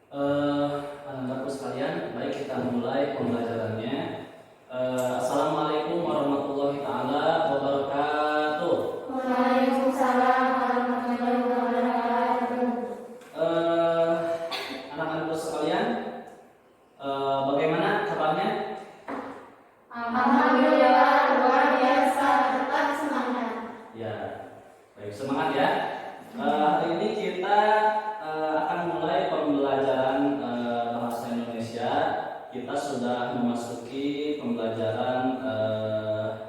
Eh, Anak-anakku sekalian, baik kita mulai pembelajarannya. Assalamualaikum warahmatullahi taala wabarakatuh. Waalaikumsalam warahmatullahi wabarakatuh. Eh, Anak-anakku sekalian, bagaimana kabarnya? Alhamdulillah luar biasa, tetap semangat. Ya, baik, semangat ya. Hari ini kita akan mulai pembelajaran bahasa Indonesia. Kita sudah memasuki pembelajaran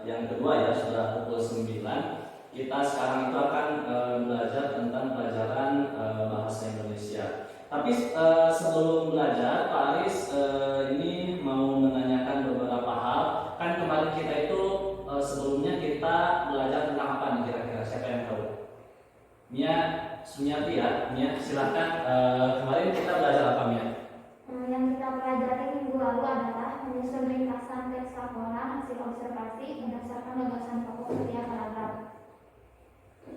yang kedua ya, sudah pukul 9. Kita sekarang itu akan belajar tentang pelajaran bahasa Indonesia. Tapi sebelum belajar, Pak Aris ini mau menanyakan beberapa hal. Kan kemarin kita itu sebelumnya kita belajar tentang apa nih kira-kira? Siapa yang tahu? Mia Sumiati ya, Mia silakan. Kemarin kita belajar apa, Mia? Yang kita pelajari minggu lalu adalah menyusun ringkasan teks laporan hasil observasi berdasarkan gagasan pokok setiap paragraf.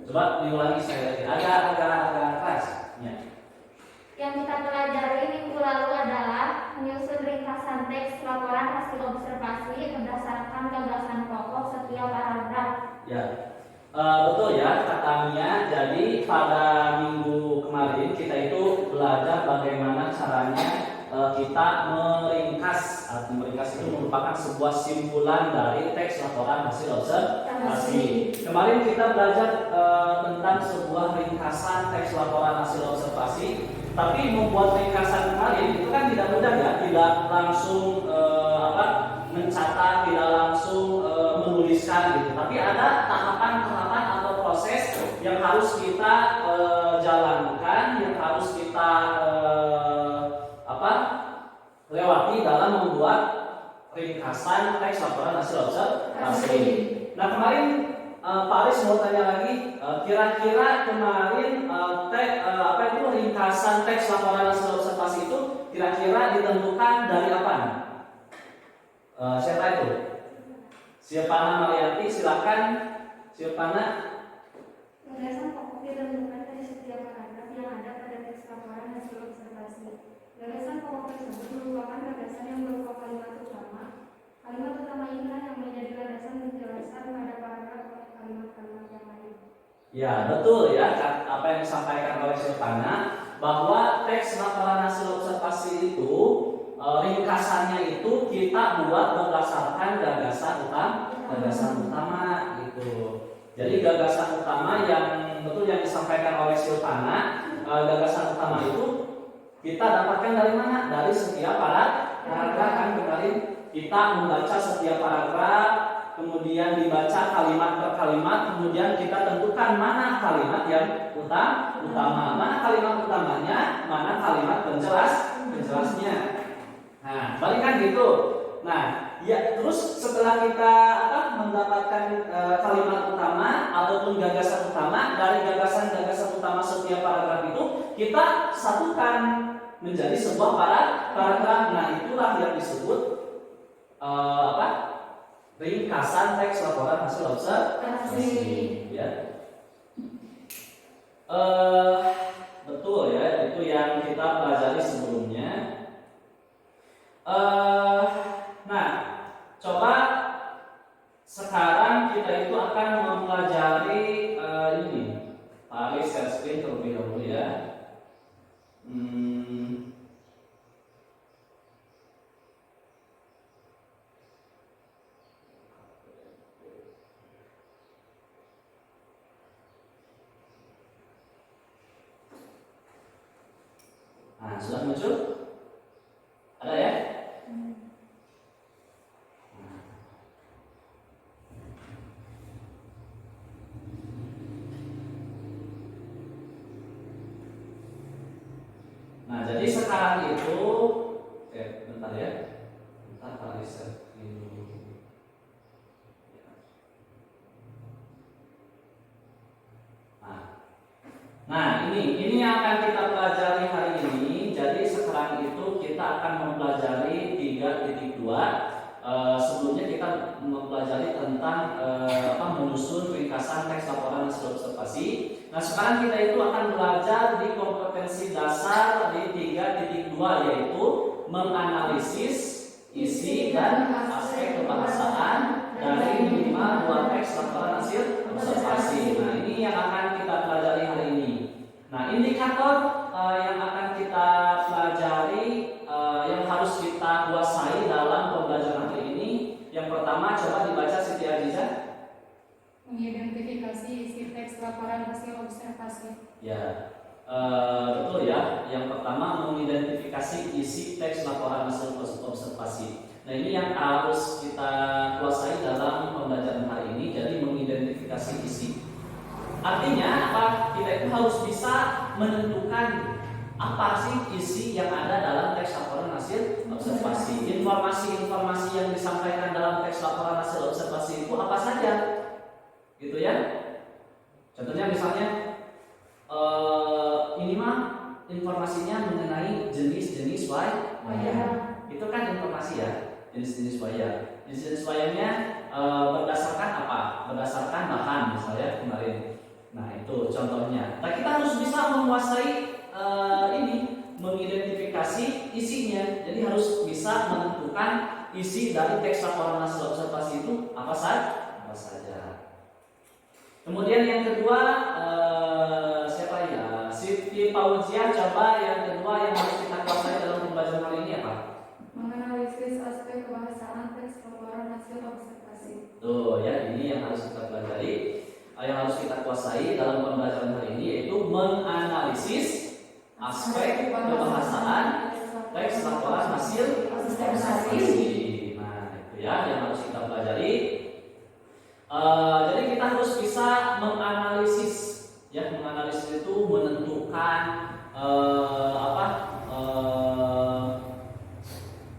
Coba diulangi sekali lagi. Agak keras, Mia. Yang kita pelajari minggu lalu adalah menyusun ringkasan teks laporan hasil observasi berdasarkan gagasan pokok setiap paragraf. Ya. Betul ya kata Mia. Jadi pada minggu kemarin kita itu belajar bagaimana caranya kita meringkas. Meringkas itu merupakan sebuah simpulan dari teks laporan hasil observasi. Kemarin kita belajar tentang sebuah ringkasan teks laporan hasil observasi. Tapi membuat ringkasan kemarin itu kan tidak mudah ya, tidak langsung mencatat, tidak langsung menuliskan gitu. Tapi ada tahapan-tahapan atau proses yang harus kita jalankan, yang harus kita lewati dalam membuat ringkasan teks laporan hasil observasi. Nah kemarin Pak Aris mau tanya lagi, kira-kira kemarin ringkasan teks laporan hasil observasi itu kira-kira ditentukan dari apa nih? Siapa itu? Siapana Marianti, silakan. Siapana. Gagasan pokok ditentukan dari setiap paragraf yang ada pada teks laporan hasil observasi. Gagasan pokok tersebut merupakan gagasan yang berupa kalimat utama. Kalimat utama inilah yang menjadi gagasan menjelaskan pada paragraf oleh kalimat-kalimat yang lain. Ya betul ya, apa yang disampaikan oleh Siapana, bahwa teks laporan hasil observasi itu ringkasannya itu kita buat berdasarkan gagasan utama gitu. Jadi gagasan utama yang betul yang disampaikan oleh Silvana, gagasan utama itu kita dapatkan dari mana? Dari setiap paragraf kan kemarin kita membaca setiap paragraf, kemudian dibaca kalimat per kalimat, kemudian kita tentukan mana kalimat yang utama, mana kalimat utamanya, mana kalimat penjelasnya. Nah, balik kan gitu. Nah, ya terus setelah kita mendapatkan kalimat utama ataupun gagasan utama, dari gagasan utama setiap paragraf itu kita satukan menjadi sebuah paragraf. Nah, itulah yang disebut ringkasan teks laporan hasil observasi. Ya. Betul ya, itu yang kita pelajari sebelumnya. Nah, coba sekarang kita itu akan mempelajari ini. Pak Aris share screen terlebih dahulu ya. Nah, sudah muncul? Ada ya? Nah, jadi sekarang itu bentar ya. Bentar Pak Aris dulu. Nah, ini yang akan kita pelajari hari ini. Jadi sekarang itu kita akan mempelajari 3.2. Sebelumnya kita mempelajari tentang menyusun ringkasan teks laporan hasil observasi. Nah, sekarang kita itu akan belajar di kompetensi dasar di 3.2 kedua yaitu menganalisis isi dan aspek kebahasaan dari minimal 2 teks laporan hasil observasi. Nah, ini yang akan kita pelajari hari ini. Nah, indikator yang akan kita pelajari yang harus kita kuasai dalam pembelajaran hari ini. Yang pertama, coba dibaca Siti Aziza. Mengidentifikasi isi teks laporan hasil observasi. Ya, betul ya. Yang pertama, mengidentifikasi isi teks laporan hasil observasi. Nah, ini yang harus kita kuasai dalam pembelajaran hari ini. Jadi mengidentifikasi isi. Artinya apa? Kita itu harus bisa menentukan apa sih isi yang ada dalam teks laporan hasil observasi. Informasi-informasi yang disampaikan dalam teks laporan hasil observasi itu apa saja? Gitu ya. Contohnya misalnya ini mah informasinya mengenai jenis-jenis wayang. Itu kan informasi ya, jenis-jenis wayang. Jenis-jenis wayangnya berdasarkan apa? Berdasarkan bahan misalnya kemarin. Nah, itu contohnya. Nah, kita harus bisa menguasai ini, mengidentifikasi isinya. Jadi harus bisa menentukan isi dari teks laporan hasil observasi itu apa saja. Kemudian yang kedua, siapa ya? Siti Fauzia, coba yang kedua yang harus kita kuasai dalam pembelajaran hari ini apa? Menganalisis aspek kebahasaan teks laporan hasil observasi. Tuh ya, ini yang harus kita pelajari, yang harus kita kuasai dalam pembelajaran hari ini, yaitu menganalisis aspek kebahasaan teks laporan hasil observasi. Nah, itu ya yang harus kita pelajari. Jadi kita harus bisa menganalisis, ya, menganalisis itu menentukan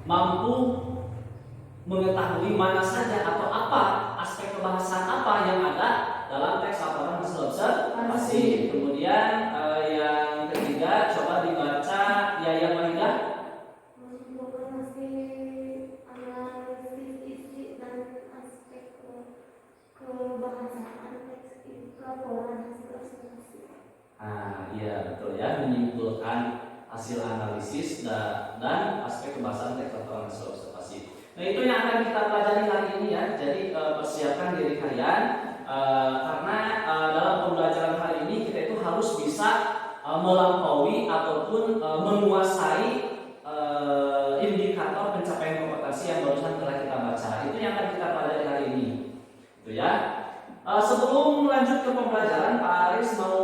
mampu mengetahui mana saja atau apa aspek kebahasaan apa yang ada dalam teks laporan hasil observasi. Kemudian yang ketiga, coba dibaca Yaya Mahidah. Analisis isi dan aspek kebahasaan teks laporan hasil observasi. Iya betul ya, menyimpulkan hasil analisis dan aspek kebahasaan teks laporan hasil observasi. Nah, itu yang akan kita pelajari hari ini ya. Jadi persiapkan diri kalian karena dalam pembelajaran hari ini kita itu harus bisa melampaui ataupun menguasai indikator pencapaian kompetensi yang barusan telah kita baca. Itu yang akan kita pelajari hari ini. Itu ya. Sebelum lanjut ke pembelajaran, Pak Aris mau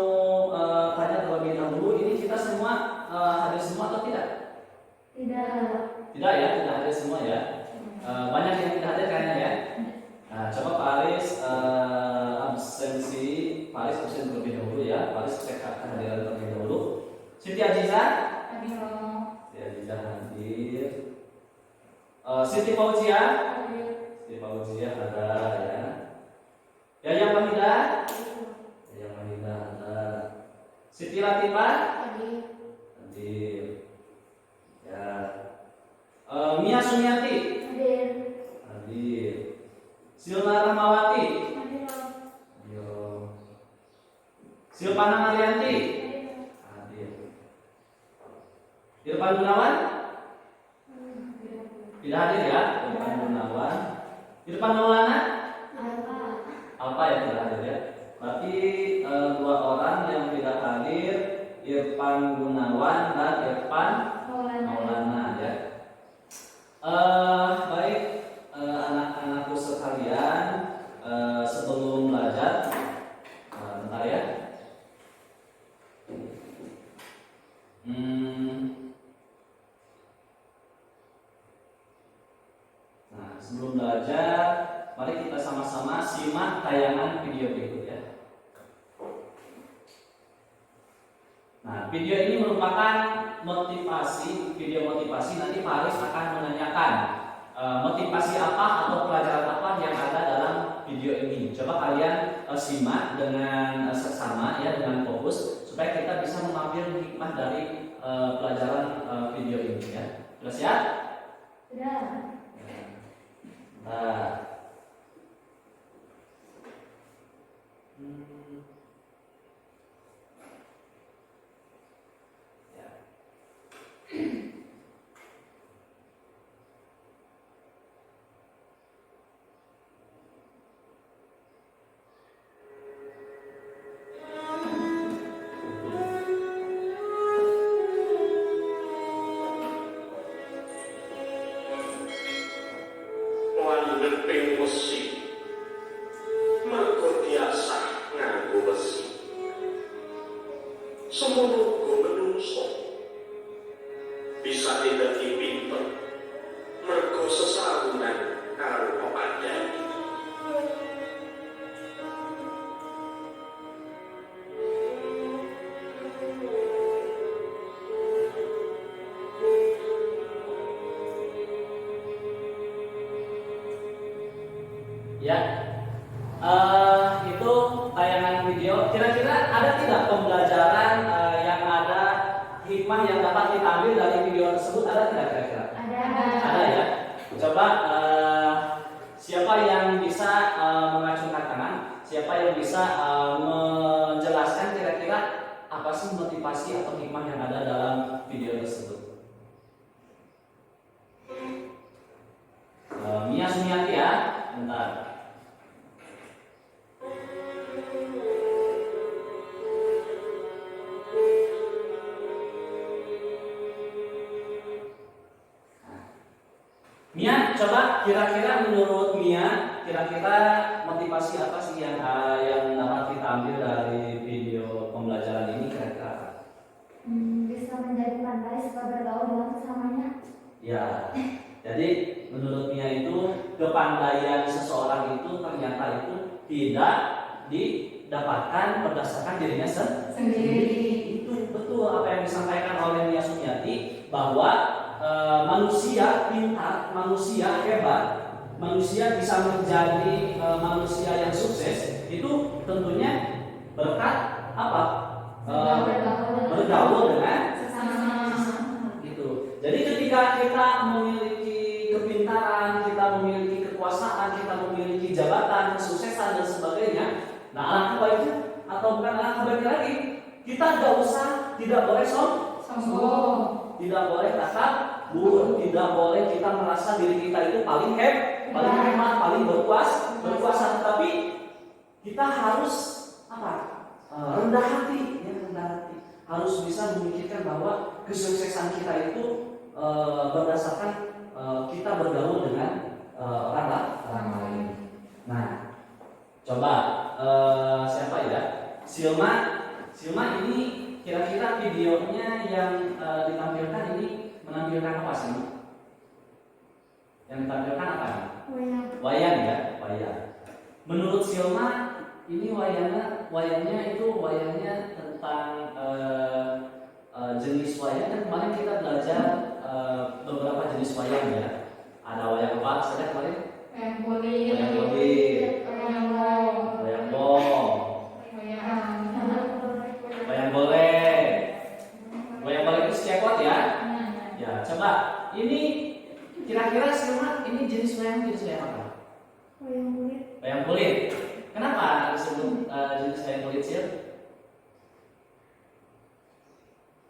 tanya terlebih dahulu. Ini kita semua hadir semua atau tidak? Tidak ya, tidak hadir semua ya. Banyak yang tidak hadir kayaknya ya. Nah, coba Pak Aris absensi, Pak Aris absen terlebih dahulu ya. Pak Aris cek kehadiran terlebih dahulu. Siti Aziza Hadir. Siti Aziza hadir. Siti Fauzia ada ya. Yaya Mahidah ada. Siti Latifah hadir. Ya. Mia Sumiati hadir. Silna Rahmawati hadir. Silvana Marianti hadir. Irfan Gunawan tidak hadir ya. Irfan Gunawan. Irfan Maulana apa yang tidak hadir ya? Berarti dua orang yang tidak hadir, Irfan Gunawan dan Irfan Maulana ya. Baik anak-anakku sekalian, sebelum belajar, bentar ya. Nah, sebelum belajar, mari kita sama-sama simak tayangan video berikut ya. Nah, video ini merupakan video motivasi. Nanti Pak Aris akan menanyakan motivasi apa atau pelajaran apa yang ada dalam video ini. Coba kalian simak dengan seksama ya, dengan fokus supaya kita bisa mengambil hikmah dari pelajaran video ini ya. Sudah siap? Sudah. Nah. Ya. bisa didaki pinter mergo sesarunan karo pepadani. Ya, itu tayangan video. Kira-kira ada tidak pembelajaran yang ada hikmah yang dapat diambil dari video tersebut? Ada tidak kira-kira? Ada ya. Coba siapa yang bisa mengacungkan tangan? Siapa yang bisa menjelaskan kira-kira apa sih motivasi atau hikmah yang ada dalam video tersebut? Mia Sumiati ya, bentar. Mia, coba kira-kira menurut Mia, kira-kira motivasi apa sih yang dapat kita ambil dari video pembelajaran ini kira-kira apa? Bisa menjadi pandai suka bergaul dengan sesamanya. Ya, jadi menurut Mia itu kepandaian seseorang itu ternyata itu tidak didapatkan berdasarkan dirinya sendiri. Itu betul apa yang disampaikan oleh Mia Sumiati, bahwa manusia pintar, manusia hebat, manusia bisa menjadi manusia yang sukses itu tentunya berkat apa? Bergaul dengan gitu. Jadi ketika kita memiliki kepintaran, kita memiliki kekuasaan, kita memiliki jabatan, kesuksesan dan sebagainya, nah alangkah baiknya atau bukan alangkah baiknya lagi, kita tidak boleh sombong, tidak boleh takabur, tidak boleh kita merasa diri kita itu paling hebat, paling berkuasa, tapi kita harus apa? Rendah hati, ya, rendah hati. Harus bisa memikirkan bahwa kesuksesan kita itu berdasarkan kita bergaul dengan orang lain. Nah, coba siapa ya? Silma ini kira-kira videonya yang ditampilkan ini menampilkan apa sih? Yang ditampilkan apa? Wayang ya, wayang. Menurut Silma ini wayangnya tentang jenis wayang. Kan kemarin kita belajar beberapa jenis wayang ya. Ada wayang apa saja kemarin? Wayang kulit, Wayang bom, wayang boleh. Wayang boleh itu sekot ya. Ya, coba ini kira-kira Silma ini jenis wayang apa? Wayang kulit. Kenapa disebut jenis wayang kulit sih?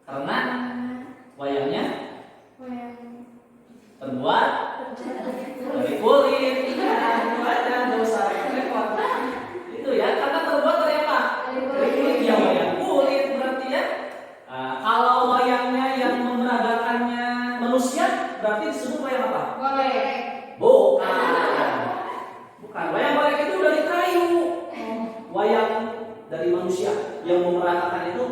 Karena wayangnya terbuat dari kulit. Itu aja, nggak usah repot. Itu ya, karena terbuat dari apa? Dari kulit. Ya wayang kulit berarti ya. Kalau wayangnya yang memeragakannya manusia, berarti disebut wayang apa? Bukan. Wayang boleh itu dari kayu. Wayang dari manusia yang memeragakan itu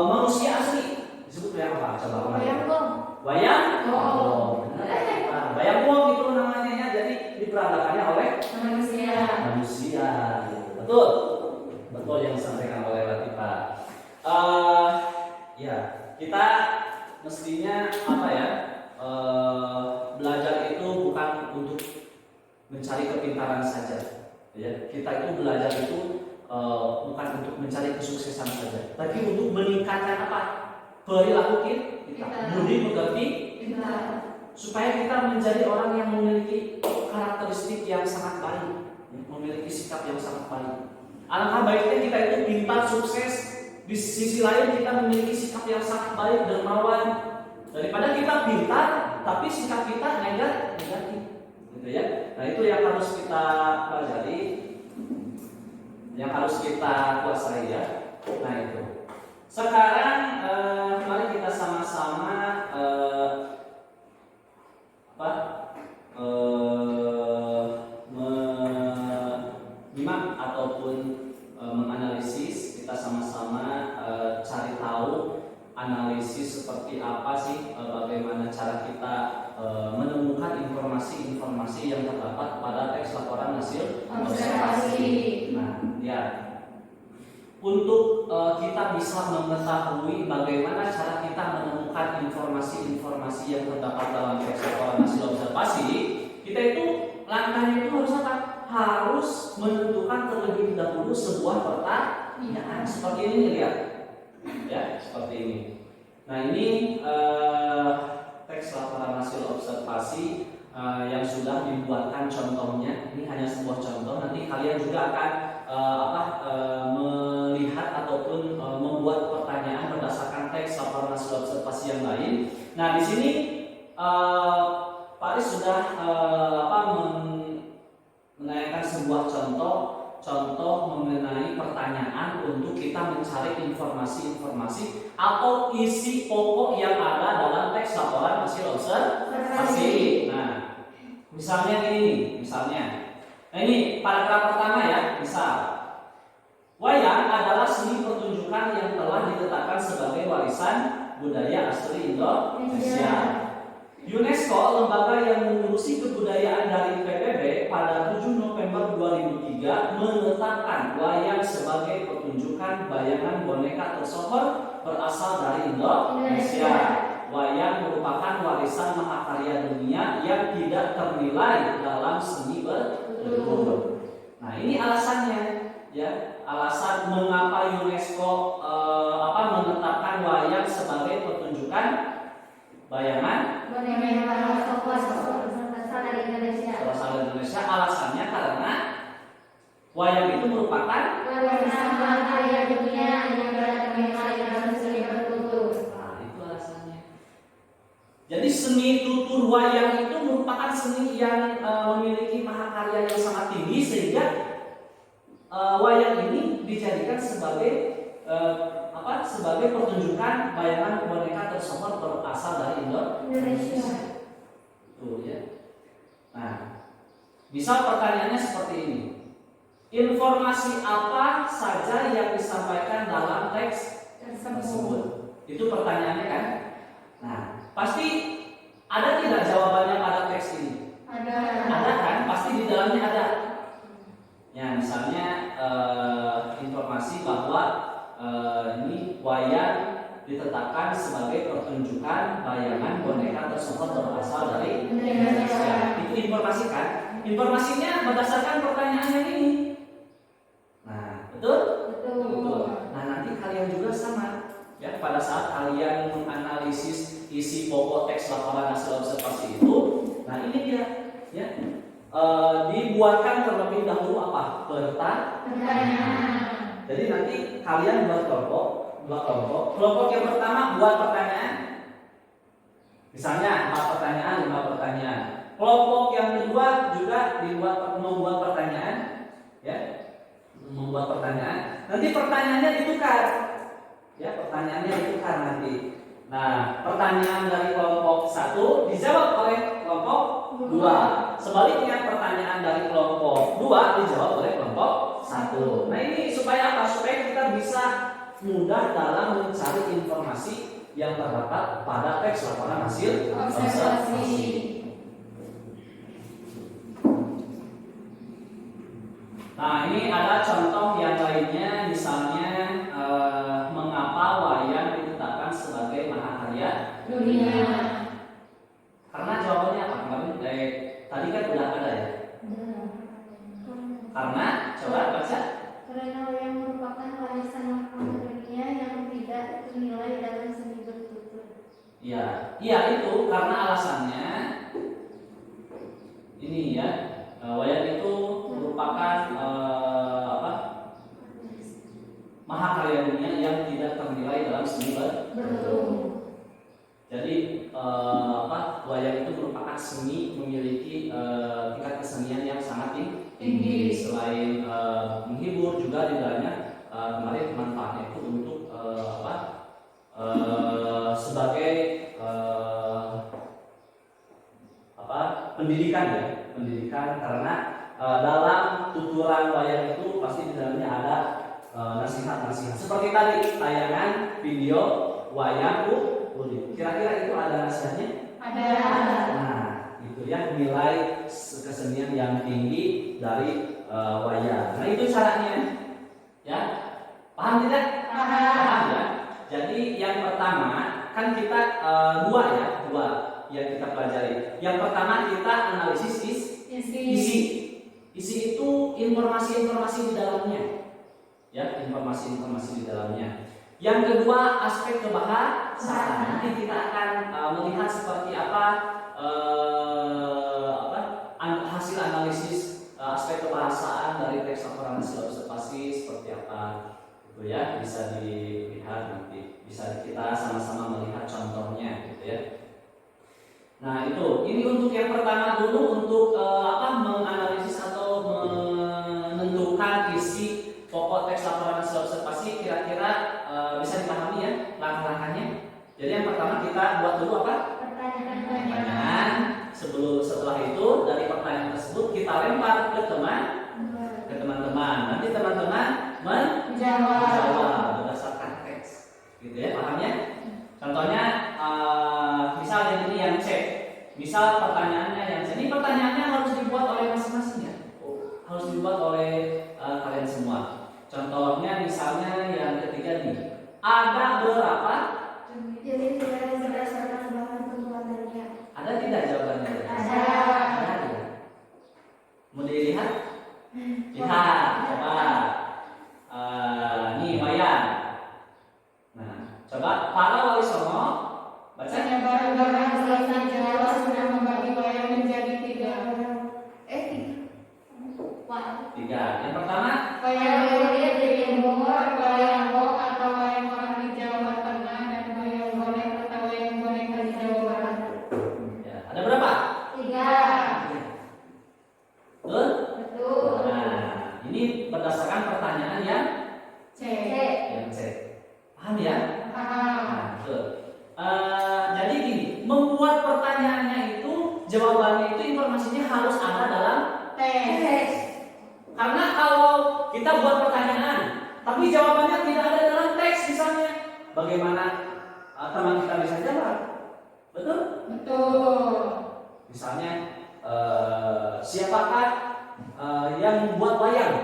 manusia asli. Disebut wayang apa? Coba wayang gong. Nah, wayang gong itu namanya ya. Jadi diperagakannya oleh manusia. Betul yang disampaikan oleh Latifah. Ya, kita mestinya apa ya? Belajar itu bukan untuk mencari kepintaran saja, ya. Kita itu belajar itu bukan untuk mencari kesuksesan saja, tapi untuk meningkatkan apa? Perilaku kita, budi pekerti kita, supaya kita menjadi orang yang memiliki karakteristik yang sangat baik, memiliki sikap yang sangat baik. Alangkah baiknya kita itu pintar, sukses, di sisi lain kita memiliki sikap yang sangat baik, dermawan, daripada kita pintar tapi sikap kita negatif, gitu ya. Nah itu yang harus kita pelajari, yang harus kita kuasai ya. Nah itu. Sekarang mari kita sama-sama menyimak ataupun menganalisis. Kita sama-sama cari tahu analisis analisis seperti apa sih, bagaimana cara kita menemukan informasi-informasi yang terdapat pada teks laporan hasil observasi. Nah, ya. Untuk kita bisa mengetahui bagaimana cara kita menemukan informasi-informasi yang terdapat dalam teks laporan hasil observasi, kita itu langkahnya itu harus apa? Harus menentukan terlebih dahulu sebuah pertanyaan. Seperti ini lihat, ya seperti ini. Nah ini teks laporan hasil observasi yang sudah dibuatkan contohnya. Ini hanya sebuah contoh. Nanti kalian juga akan melihat ataupun membuat pertanyaan berdasarkan teks laporan hasil observasi yang lain. Nah di sini Pak Aris sudah menanyakan sebuah contoh mengenai pertanyaan untuk kita mencari informasi-informasi atau isi pokok yang ada dalam teks laporan hasil observasi. Nah, misalnya ini, nah ini paragraf pertama ya, misal wayang adalah seni pertunjukan yang telah ditetapkan sebagai warisan budaya asli Indonesia. UNESCO, lembaga yang mengurusi kebudayaan dari PBB, pada 7 November 2003 menetapkan wayang sebagai pertunjukan bayangan boneka tersohor berasal dari Indonesia. Wayang merupakan warisan mahakarya dunia yang tidak ternilai dalam seni bertutur. Nah, ini alasannya, ya, alasan mengapa UNESCO menetapkan wayang sebagai pertunjukan bayangan berasal dari Indonesia. Alasannya karena wayang itu merupakan warisan mahakarya dunia yang tidak ternilai dalam seni bertutur. Nah, itu alasannya. Jadi seni tutur wayang itu merupakan seni yang memiliki mahakarya yang sangat tinggi, sehingga wayang ini dijadikan sebagai sebagai pertunjukan bayangan boneka tersohor berasal dari Indonesia. Tuh ya. Nah, misal pertanyaannya seperti ini. Informasi apa saja yang disampaikan dalam teks tersebut? Itu pertanyaannya kan? Nah, pasti ada tidak jawabannya pada teks ini? Ada kan? Pasti di dalamnya ada. Ya, misalnya informasi bahwa ini wayang ditetapkan sebagai pertunjukan bayangan boneka tersohor berasal dari Indonesia. Itu informasi kan? Informasinya berdasarkan pertanyaan yang ini. Nah, betul? Nah, nanti kalian juga sama. Ya, pada saat kalian menganalisis isi pokok teks laporan hasil observasi itu, nah ini dia, ya. Dibuatkan terlebih dahulu apa? Pertanyaan. Jadi nanti kalian buat kelompok. Kelompok yang pertama buat pertanyaan. Misalnya 4 pertanyaan, 5 pertanyaan. Kelompok yang kedua juga membuat pertanyaan, ya. Membuat pertanyaan. Nanti pertanyaannya ditukar. Ya, pertanyaannya ditukar nanti. Nah, pertanyaan dari kelompok 1 dijawab oleh kelompok 2. Sebaliknya pertanyaan dari kelompok 2 dijawab oleh kelompok 1. Nah, ini supaya apa? Supaya kita bisa mudah dalam mencari informasi yang terdapat pada teks laporan hasil observasi. Nah, ini ada contoh yang lainnya, misalnya mengapa wayang ditetapkan sebagai mahakarya dunia. Karena jawabannya apa? Tadi kan udah ada ya. Karena coba baca. Karena wayang merupakan warisan mahakarya dunia yang tidak ternilai dalam seni bertutur. Iya itu karena alasannya ini ya, wayang itu merupakan mahakarya dunia yang tidak ternilai dalam seni bertutur. Jadi wayang itu merupakan seni memiliki tingkat kesenian yang sangat tinggi. Selain menghibur, juga di dalamnya kemarin manfaatnya itu untuk sebagai pendidikan ya, pendidikan karena dalam tuturan wayang itu pasti di dalamnya ada nasihat-nasihat. Seperti tadi tayangan video wayang Kira-kira itu ada nasihatnya? Ada. Nah, itu ya nilai kesenian yang tinggi dari wayang. Nah, itu caranya. Ya. Paham tidak? Paham ya. Jadi yang pertama kan kita dua yang kita pelajari. Yang pertama kita analisis isi. Isi itu informasi-informasi di dalamnya. Ya, informasi-informasi di dalamnya. Yang kedua aspek kebahasaan. Nanti kita akan melihat seperti apa hasil analisis aspek kebahasaan dari teks laporan hasil observasi seperti apa. Itu ya bisa dilihat nanti. Bisa kita sama-sama melihat contohnya gitu ya. Nah, ini untuk yang pertama dulu untuk menganalisis atau menentukan isi pokok teks laporan hasil observasi kira-kira bisa dipahami ya langkah-langkahnya. Jadi yang pertama kita buat dulu apa? Pertanyaan. Setelah itu dari pertanyaan tersebut kita lempar ke teman-teman. Nanti teman-teman menjawab berdasarkan teks. Gitu ya, paham ya? Contohnya misal ini yang C. Misal pertanyaannya yang C. Ini pertanyaannya harus dibuat oleh masing-masing ya. Harus dibuat oleh kalian semua. Contohnya misalnya yang ketiga nih. Ada berapa? Jadi berdasarkan bahan pembuatannya. Ada tidak jawabannya? Ada. Ada. Mau dilihat? Lihat, coba. Nih wayang. Nah, coba para wali songo baca. Penyebaran selatan Jawa sudah membagi wayang menjadi 3. Yang pertama, wayang kulit di Timur, wayang wok atau wayang orang di Jawa Tengah, dan wayang golek atau wayang boneka di Jawa Barat. ya, ada berapa? 3. Betul? Betul. Nah, ini berdasarkan pertanyaan yang C. C. Paham ya? Paham. Nah, betul. Jadi gini, membuat pertanyaannya itu jawabannya itu informasinya harus ada dalam Teks. karena kalau kita buat pertanyaan tapi jawabannya tidak ada dalam teks misalnya, bagaimana teman kita bisa jawab? Betul? Betul. Misalnya siapakah yang membuat wayang?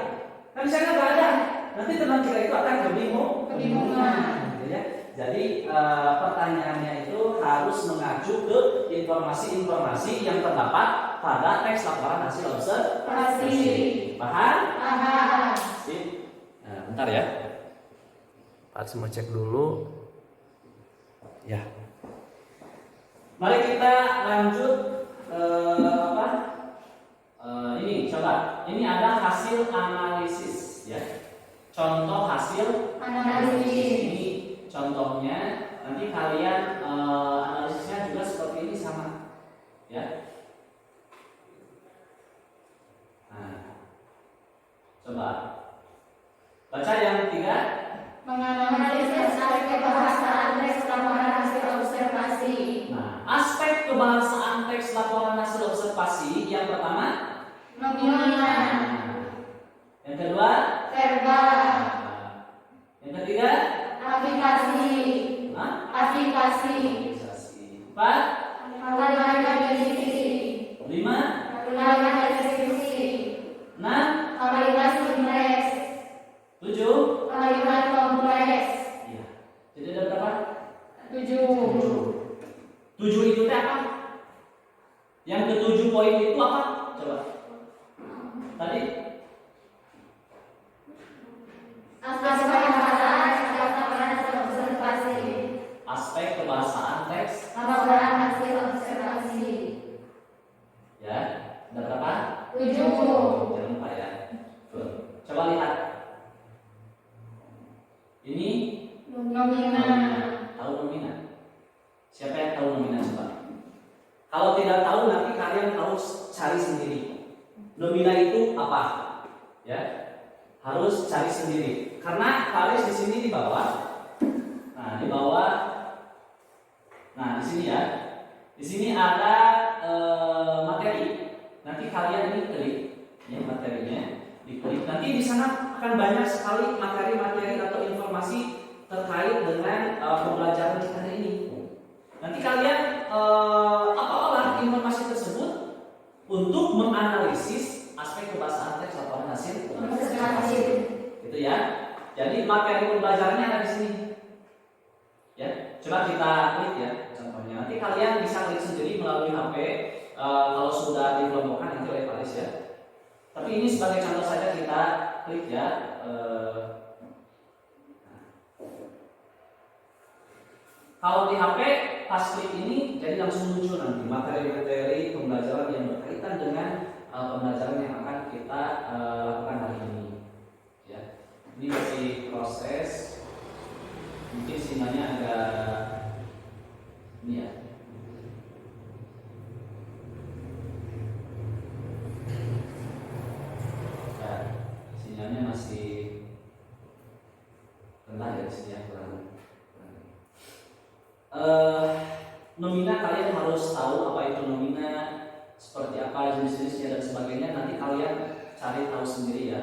Kan misalnya nggak ada, nanti teman kita itu akan Kebingungan. Gitu ya. Jadi pertanyaannya itu harus mengacu ke informasi-informasi yang terdapat pada teks laporan hasil observasi. Paham? Paham. Sip. Nah, bentar ya. Pak mau cek dulu. Ya. Mari kita lanjut ini coba. Ini ada hasil analisis ya. Contoh hasil Analisis. Ini contohnya nanti kalian analisisnya juga seperti ini sama ya. Nah, coba baca yang 3. Menganalisis aspek kebahasaan teks laporan hasil observasi. Nah, aspek kebahasaan teks laporan hasil observasi yang pertama Nominal. yang kedua Verbal. yang ketiga Aplikasi. Aplikasi. 4, Kalimat deskripsi. 5, Kalimat deskripsi. 6, Kalimat sinteks. 7. Kalimat kompleks. Iya. Jadi ada berapa? 7. 7 itu teh apa? Yang ke-7 poin itu apa? Coba. Tadi Aspek kebahasaan teks laporan hasil observasi. aspek kebahasaan teks. Laporan hasil observasi. Ya, ada berapa? 7. Jangan lupa ya. Tuh. Coba lihat. Ini Nominal. tahu nominal. Siapa yang tahu nominal coba? Kalau tidak tahu nanti kalian harus cari sendiri. Nominal itu apa? Ya, harus cari sendiri. Karena kalian di sini di bawah. Nah, di bawah. Nah, di sini ya. Di sini ada materi. Nanti kalian ini klik ya materinya, diklik. Nanti di sana akan banyak sekali materi-materi atau informasi terkait dengan pembelajaran kita hari ini. pembelajarannya ada di sini. Ya, coba kita klik ya contohnya. Nanti kalian bisa klik sendiri melalui HP kalau sudah dikelompokkan nanti oleh Pak Aris ya. Tapi ini sebagai contoh saja kita klik ya. Kalau di HP pas klik ini jadi langsung muncul nanti materi-materi pembelajaran yang berkaitan dengan pembelajaran yang akan kita lakukan hari ini. Ya, ini masih proses. Mungkin sinyalnya agak ini ya. Ya, sinyalnya masih rendah ya, sinyal kurang. Nomina kalian harus tahu apa itu nomina, seperti apa jenis-jenisnya dan sebagainya. Nanti kalian cari tahu sendiri ya.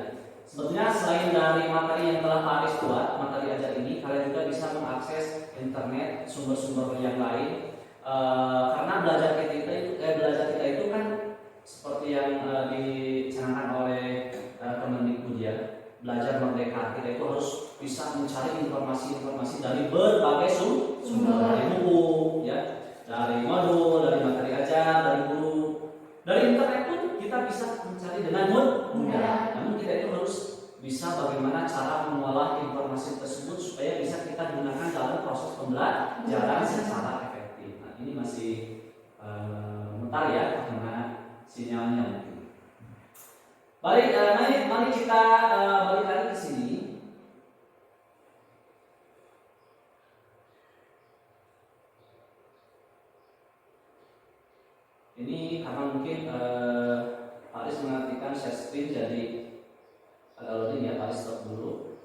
Sebetulnya selain dari materi yang telah Pak Aris buat, materi ajar ini, kalian juga bisa mengakses internet, sumber-sumber yang lain. Karena belajar kita itu kan seperti yang dicanangkan oleh Kemendikbud ya, belajar merdeka. Kita itu harus bisa mencari informasi-informasi dari berbagai sumber, dari buku, ya, dari modul, dari materi ajar, dari guru, dari internet pun kita bisa mencari dengan mudah. Namun kita itu harus bisa bagaimana cara mengolah informasi tersebut supaya bisa kita gunakan dalam proses pembelajaran secara efektif. Nah, ini masih bentar ya karena sinyalnya mungkin. Mari kita balik lagi ke sini. Ini karena mungkin Pak Aris mengartikan share screen jadi agak loading ya, Pak Aris stop dulu.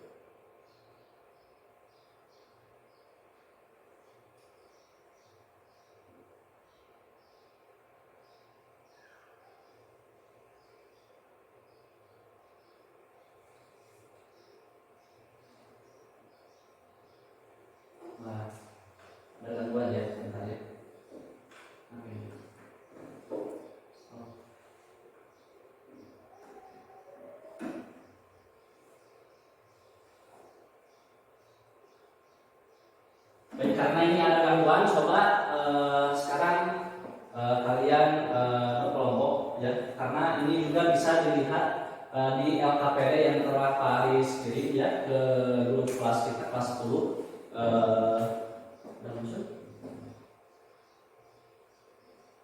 Nah, ada gangguan ya, bentar ya. Oke. Baik, karena ini ada gangguan, coba sekarang kalian berkelompok ya, karena ini juga bisa dilihat di LKPD yang telah Pak Aris kirim ya ke grup kelas kita kelas 10. Udah muncul?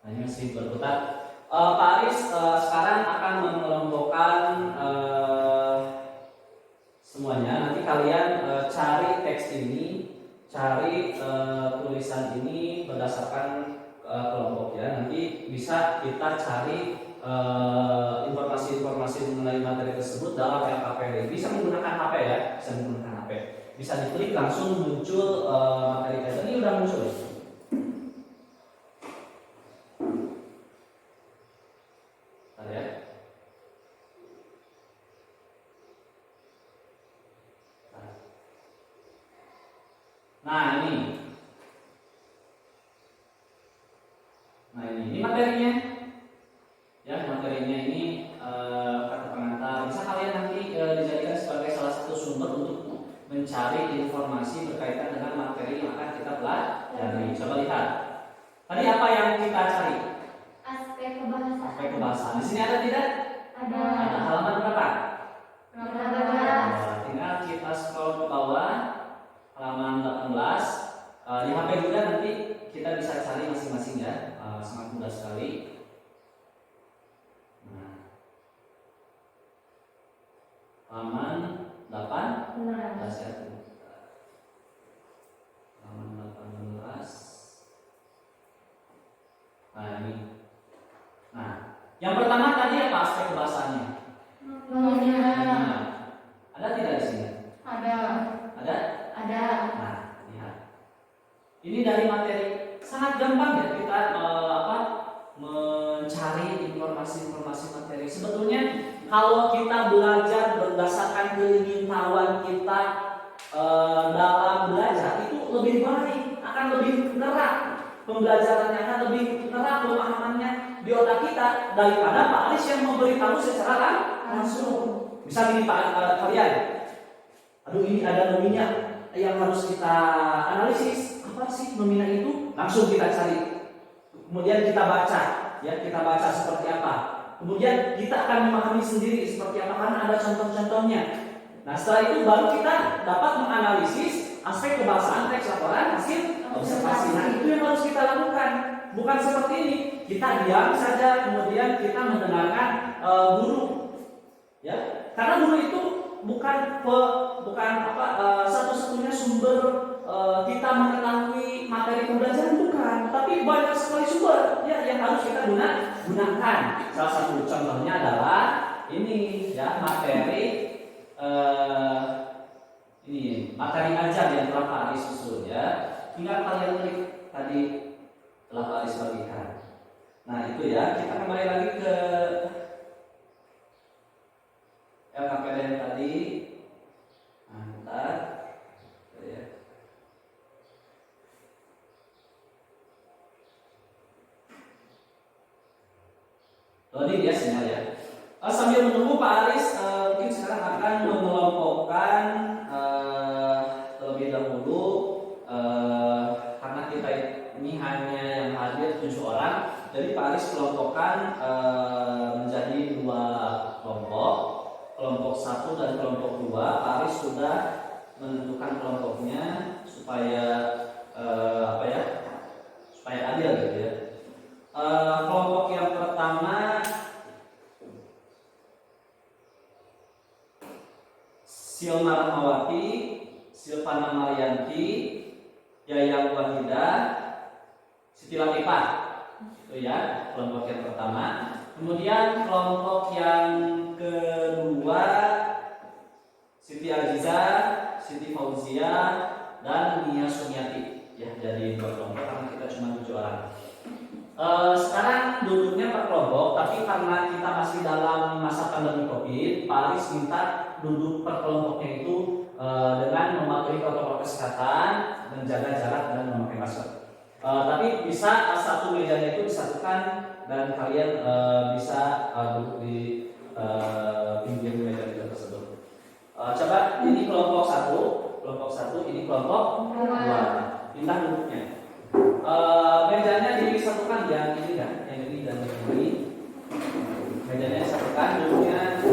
Nah, ini masih berputar. Pak Aris sekarang akan mengelompokkan semuanya. Nanti kalian cari teks ini, cari tulisan ini berdasarkan kelompok ya. Nanti bisa kita cari informasi-informasi mengenai materi tersebut dalam LKPD. Bisa menggunakan HP ya, bisa menggunakan HP. Bisa diklik langsung muncul materi teks. Ini udah muncul ya. Bentar ya. Nah ini. Ini materinya. Ya, materinya ini kata pengantar. Bisa kalian nanti dijadikan sebagai salah satu sumber untuk mencari informasi berkaitan dengan materi yang akan kita pelajari. Coba lihat. Tadi apa yang kita cari? Aspek kebahasaan. Aspek kebahasaan. Di sini ada tidak? Ada. Ada halaman berapa? 18. Tinggal kita scroll ke bawah halaman 18. Di HP juga nanti kita bisa cari masing-masing ya. Sangat mudah sekali. Nah, halaman 18 ya. Halaman 18. Nah ini. Nah, yang pertama tadi apa aspek kebahasaannya? Nomina. Ada tidak di sini? Ada. Ada? Ada. Nah, lihat. Ini dari materi sangat gampang ya kita mencari informasi-informasi materi. Sebetulnya kalau kita belajar berdasarkan keingintahuan kita dalam belajar itu lebih baik, akan lebih terang pembelajarannya, akan lebih terang pemahamannya di otak kita daripada Pak Aris yang memberitahu secara langsung. Misal ini Pak kalian, aduh ini ada nominya, yang harus kita analisis. Apa sih nominal itu? Langsung kita cari. Kemudian kita baca, ya kita baca seperti apa. Kemudian kita akan memahami sendiri seperti apa karena ada contoh-contohnya. Nah setelah itu baru kita dapat menganalisis aspek kebahasaan teks laporan hasil observasi. Nah itu yang harus kita lakukan. Bukan seperti ini, kita diam saja kemudian kita mendengarkan guru, ya karena guru itu bukan satu-satunya sumber kita mengetahui materi pembelajaran, bukan, tapi banyak sekali sumber ya yang harus kita gunakan. Salah satu contohnya adalah ini ya materi materi ajar yang telah Pak Aris susun ya. Tinggal kalian klik tadi telah Pak Aris bagikan. Nah itu ya, kita kembali lagi ke LKPDN tadi. Bentar. Ya. Loading ya sinyal ya. Sambil menunggu Pak Aris, mungkin sekarang akan mengelompokkan terlebih dahulu karena kita ini hanya yang hadir 7 orang, jadi Pak Aris kelompokkan menjadi 2 kelompok, kelompok 1 dan kelompok 2. Pak Aris sudah menentukan kelompoknya supaya supaya adil gitu ya. Kelompok yang pertama Silma Rahmawati, Silvana Marianti, Yayang Wahida, Siti Latifah. Itu ya, kelompok yang pertama. Kemudian kelompok yang kedua Siti Aziza, Siti Fauzia, dan Nia Sumiati. Ya, jadi 2 kelompok karena kita cuma 7 orang. Sekarang duduknya per kelompok, tapi karena kita masih dalam masa pandemi COVID, Pak Aris minta duduk per kelompoknya itu dengan mematuhi protokol kesehatan, menjaga jarak dan memakai masker. Tapi bisa satu mejanya itu disatukan dan kalian bisa duduk di pinggir meja tersebut. Coba ini kelompok 1, ini kelompok 2. Pindah duduknya. Mejanya disatukan yang ini kan, yang ini dan yang ini. Mejanya disatukan, duduknya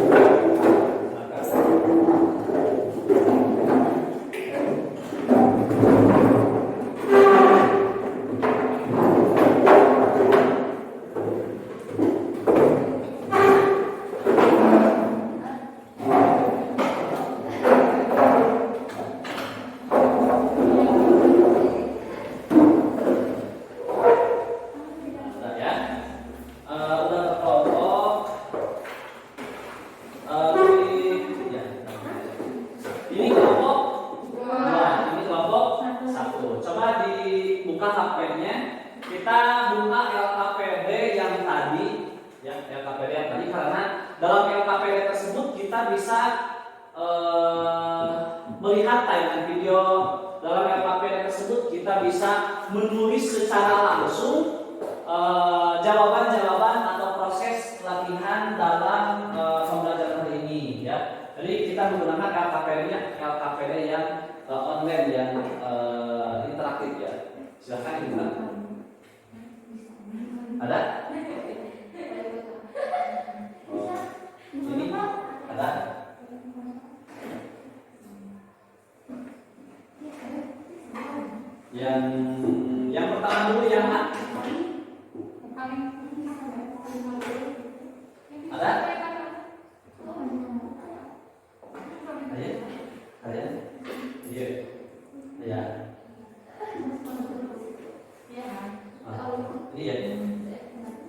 melihat tayangan video. Dalam LKPD tersebut kita bisa menulis secara langsung jawaban-jawaban atau proses latihan dalam pembelajaran hari ini ya. Jadi kita menggunakan LKPD yang online yang interaktif ya. Silakan dibuka. Ada? Ini ada? Yang pertama dulu yang A. Ada? Kalian? Iya. Iya. Ini ya.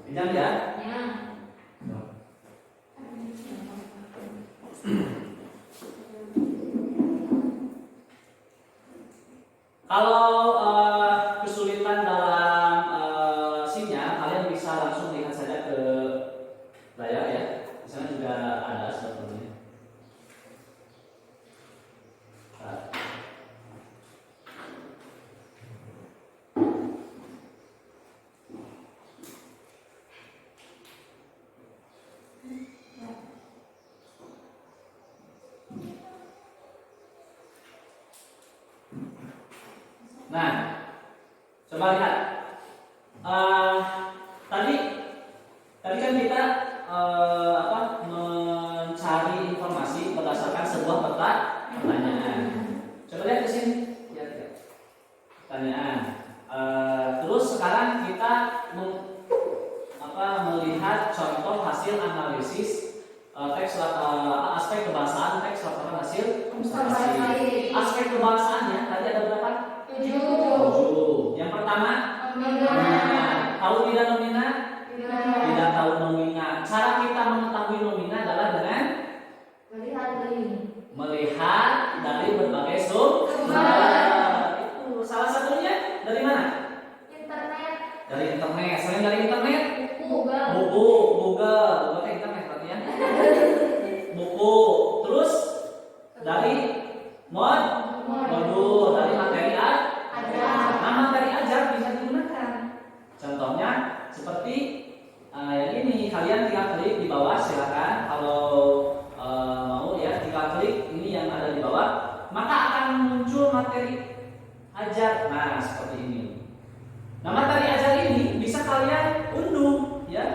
Pinjam ya? Kalau kesulitan dalam sinyal, kalian bisa langsung lihat saja ke layar ya. Di sana juga ada sebetulnya. Nah, coba lihat. Tadi kan kita mencari informasi berdasarkan sebuah pertanyaan. Coba lihat di sini. Lihat. Pertanyaan. Terus sekarang kita melihat contoh hasil analisis teks aspek kebahasaan teks laporan hasil observasi. Aspek kebahasaannya tadi ada berapa? 7. Yang pertama, nomina. Tahu tidak nomina? Tidak tahu nomina. Cara kita mengetahui nomina adalah dengan melihat dari berbagai sumber. Itu salah satunya dari mana? Dari internet. Selain dari internet, buku, Google ke internet berarti ya. Buku. Terus dari modul, dari materi ajar. Nah, materi ajar bisa digunakan. Contohnya seperti yang ini, kalian tinggal klik di bawah, silakan kalau mau ya, tinggal klik ini yang ada di bawah, maka akan muncul materi ajar. Nah, seperti ini. Nah, materi ajar ini bisa kalian unduh ya.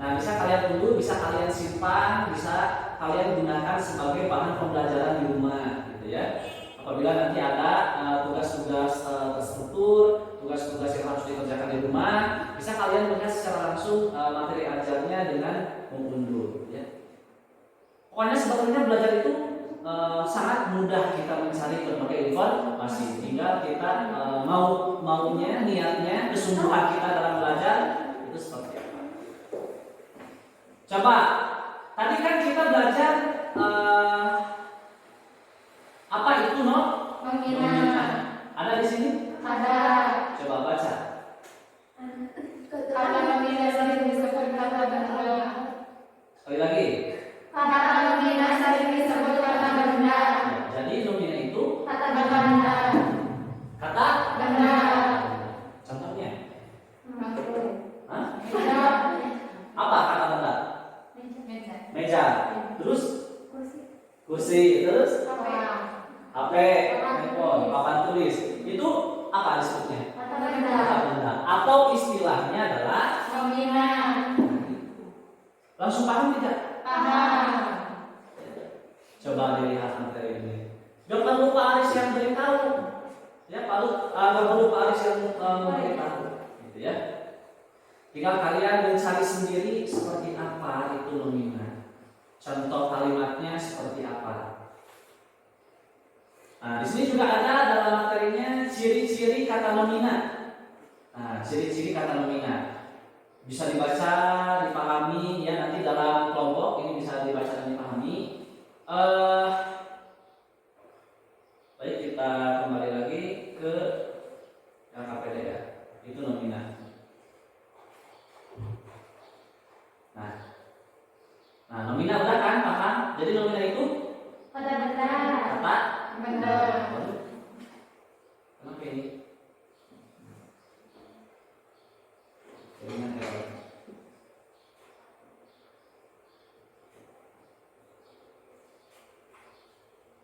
Nah, bisa kalian unduh, bisa kalian simpan, bisa kalian gunakan sebagai bahan pembelajaran di rumah gitu ya. Apabila nanti ada tugas-tugas terstruktur, tugas-tugas yang harus dikerjakan di rumah, bisa kalian melihat secara langsung materi ajarnya dengan mengunduh ya. Pokoknya sebetulnya belajar itu sangat mudah, kita mencari berbagai informasi. Tinggal kita maunya, niatnya, kesungguhan kita dalam belajar itu seperti apa. Coba, tadi kan kita belajar apa itu nomina. Ada di sini? Ada. Coba baca. Kata nomina sering disebut kata benda. Sekali lagi. Kata nomina sering disebut kata benda. Jadi nomina itu Kata benda. kata Benda. Contohnya? Bangku. Hah? Meja. Apa kata benda? Meja. Meja. Terus kursi. Terus HP, handphone, papan tulis. Itu apa disebutnya? Kata benda. Kata benda. Atau istilahnya adalah Nomina. langsung paham tidak? Paham. Coba dilihat materi ini. Gak perlu Pak Aris yang beritahu. Ya, gak perlu Pak Aris yang memberitahu. Gitu ya. Tinggal kalian mencari sendiri seperti apa itu nomina. Contoh kalimatnya seperti apa. Nah, di sini juga ada dalam materinya ciri-ciri kata nomina. Nah, ciri-ciri kata nomina bisa dibaca, dipahami ya, nanti dalam kelompok ini bisa dibaca dan dipahami. Baik, kita kembali lagi ke LKPD ya. Itu nomina. Nah, nomina udah kan paham? Jadi nomina itu Kata benda. kata Benda. Kenapa ini? Jaringan error.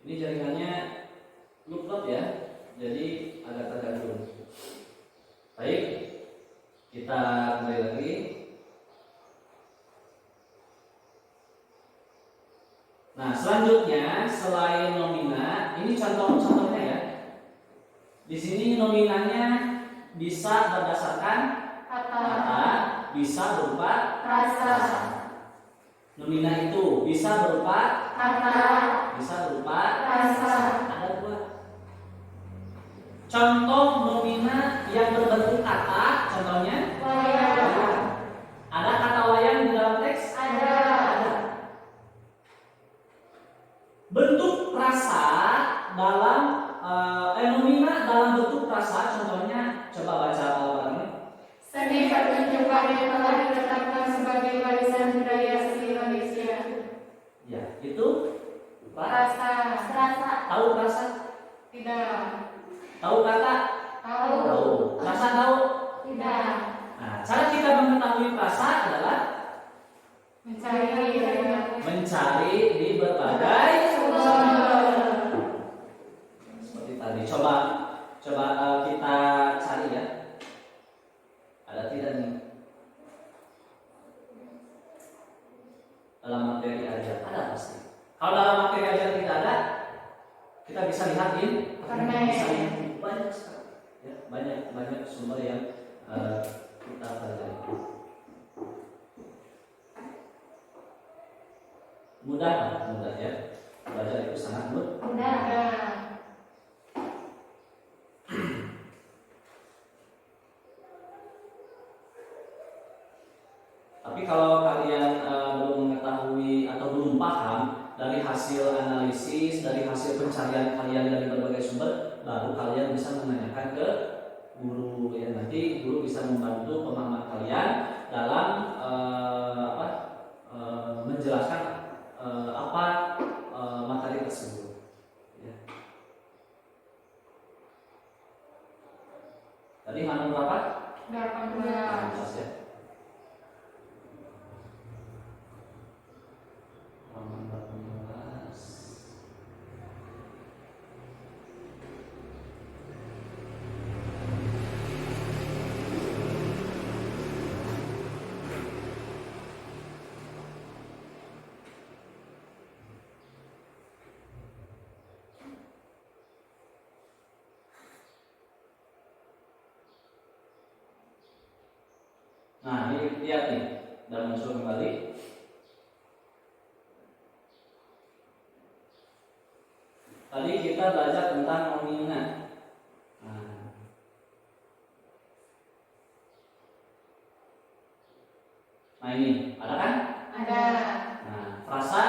Ini jaringannya loop ya, jadi agak terganggu. Baik, kita kembali lagi. Nah, selanjutnya selain nomina, ini contoh-contohnya ya. Di sini nominanya bisa berdasarkan kata, bisa berupa Rasa. nomina itu bisa berupa Kata. bisa berupa Rasa. ada dua. Contoh nomina yang berbentuk kata, contohnya Wayang. ada kata wayang di dalam teks. Ada. Bentuk rasa dalam nomina dalam bentuk rasa, contohnya coba baca bareng. Seni pertunjukan yang telah ditetapkan sebagai warisan budaya asli Indonesia. Ya, itu Rasa. Rasa. tahu rasa, Tidak. tahu kata, Ada tidak nih? Dalam materi ajar ada pasti. Kalau dalam materi ajar tidak ada, kita bisa lihatin banyak sekali. Ya, banyak sumber yang kita pelajari. Mudah ya. Belajar itu sangat mudah. Tapi kalau kalian belum mengetahui atau belum paham dari hasil analisis, dari hasil pencarian kalian dari berbagai sumber, baru kalian bisa menanyakan ke guru. Ya, nanti guru bisa membantu pemahaman kalian dalam menjelaskan materi tersebut. Ya. Tadi halaman berapa? 18 ya. Halaman 18. Nah, ini lihat nih, dan muncul kembali. Tadi kita belajar tentang nomina. Nah ini, ada kan? Ada. Nah, frasa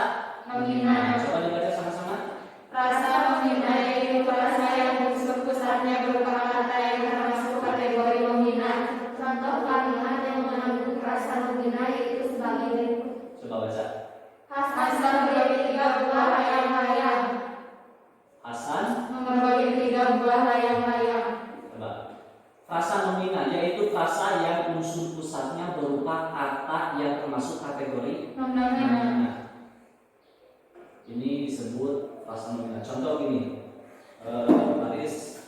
Nomina. Coba dibaca sama-sama. Frasa nomina yaitu frasa yang unsur pusatnya berupa kata yang termasuk kategori nomina. Contoh kalimat yang mengandung frasa nomina yaitu sebagai berikut. Coba baca. Hasan membeli 3 buah layang-layang. Hasan Membeli 3 buah layang-layang. Coba. Frasa nomina yaitu frasa yang unsur pusatnya berupa kata yang termasuk kategori Nomina. Ini disebut frasa nomina. Contoh gini, Paris.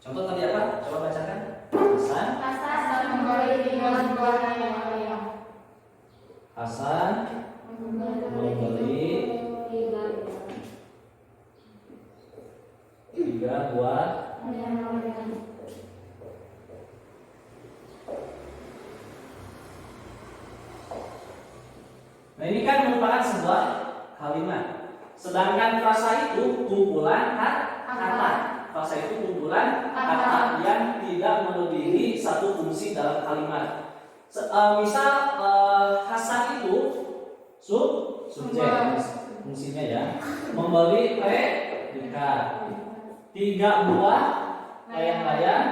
Contoh tadi apa? Coba bacakan. Hasan membeli 3 buah layang-layang. Hasan membeli 3 buah. Nah ini kan merupakan sebuah kalimat. Sedangkan frasa itu kumpulan kata. Frasa itu kumpulan kata yang tidak melebihi satu fungsi dalam kalimat. Misal Hasan itu subjek fungsinya ya. Membeli predikat. 3 buah layang-layang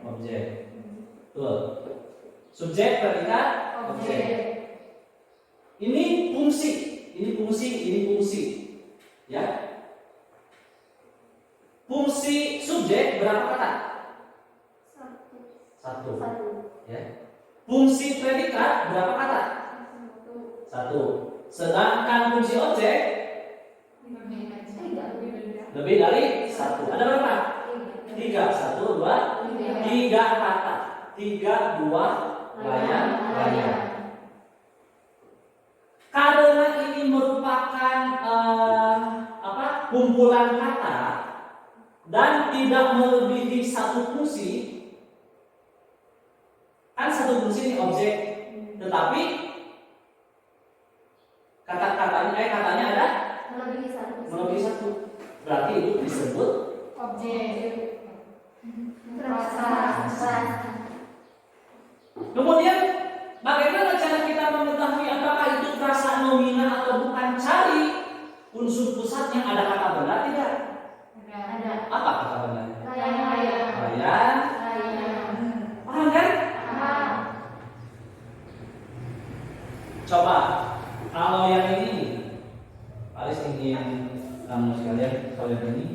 objek. Betul. Subjek, predikat, objek. Ini fungsi. Ya. Fungsi subjek berapa kata? 1. Ya. Fungsi predikat berapa kata? 1. Sedangkan fungsi objek lebih dari 1. Ada berapa? 3. 1, 2, 3 kata. 3 buah layang-layang. Karena ini merupakan kumpulan kata dan tidak melebihi satu fungsi, kan satu fungsi ini objek, tetapi katanya ada melebihi satu, berarti itu disebut objek. Kemudian bagaimana cara kita mengetahui apakah itu frasa nomina atau bukan? Cari unsur pusatnya, ada kata benda tidak? Ada. Apa kata bendanya? Layang-layang. Paham kan? Coba kalau yang ini, Aris ingin kamu sekalian kalau yang ini.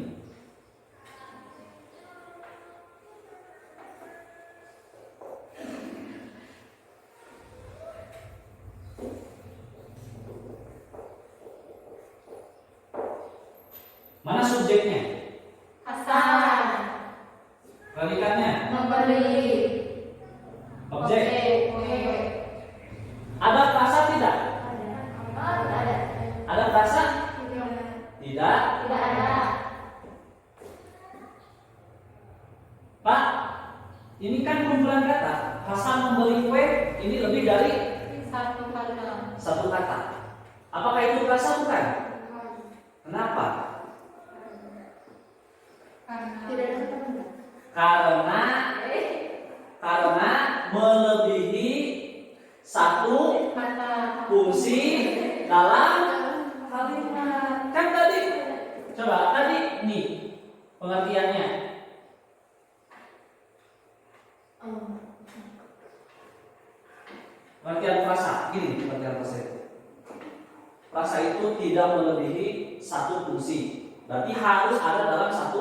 subjeknya? Hasan. Predikatnya? Memberi. Objek. Oke. Ada frasa tidak? Ada. Ada frasa? Tidak. Tidak ada. Pak, ini kan kumpulan kata. Hasan membeli kue ini lebih dari Satu kata. satu kata. Apakah itu frasa bukan? Kenapa? Tidak ada kata benda. Karena melebihi satu Kata. fungsi dalam kalimat. Kan tadi, coba tadi nih pengertiannya. Pengertian frasa, gini pengertian frasa itu. Frasa itu tidak melebihi satu fungsi. Berarti harus ada dalam satu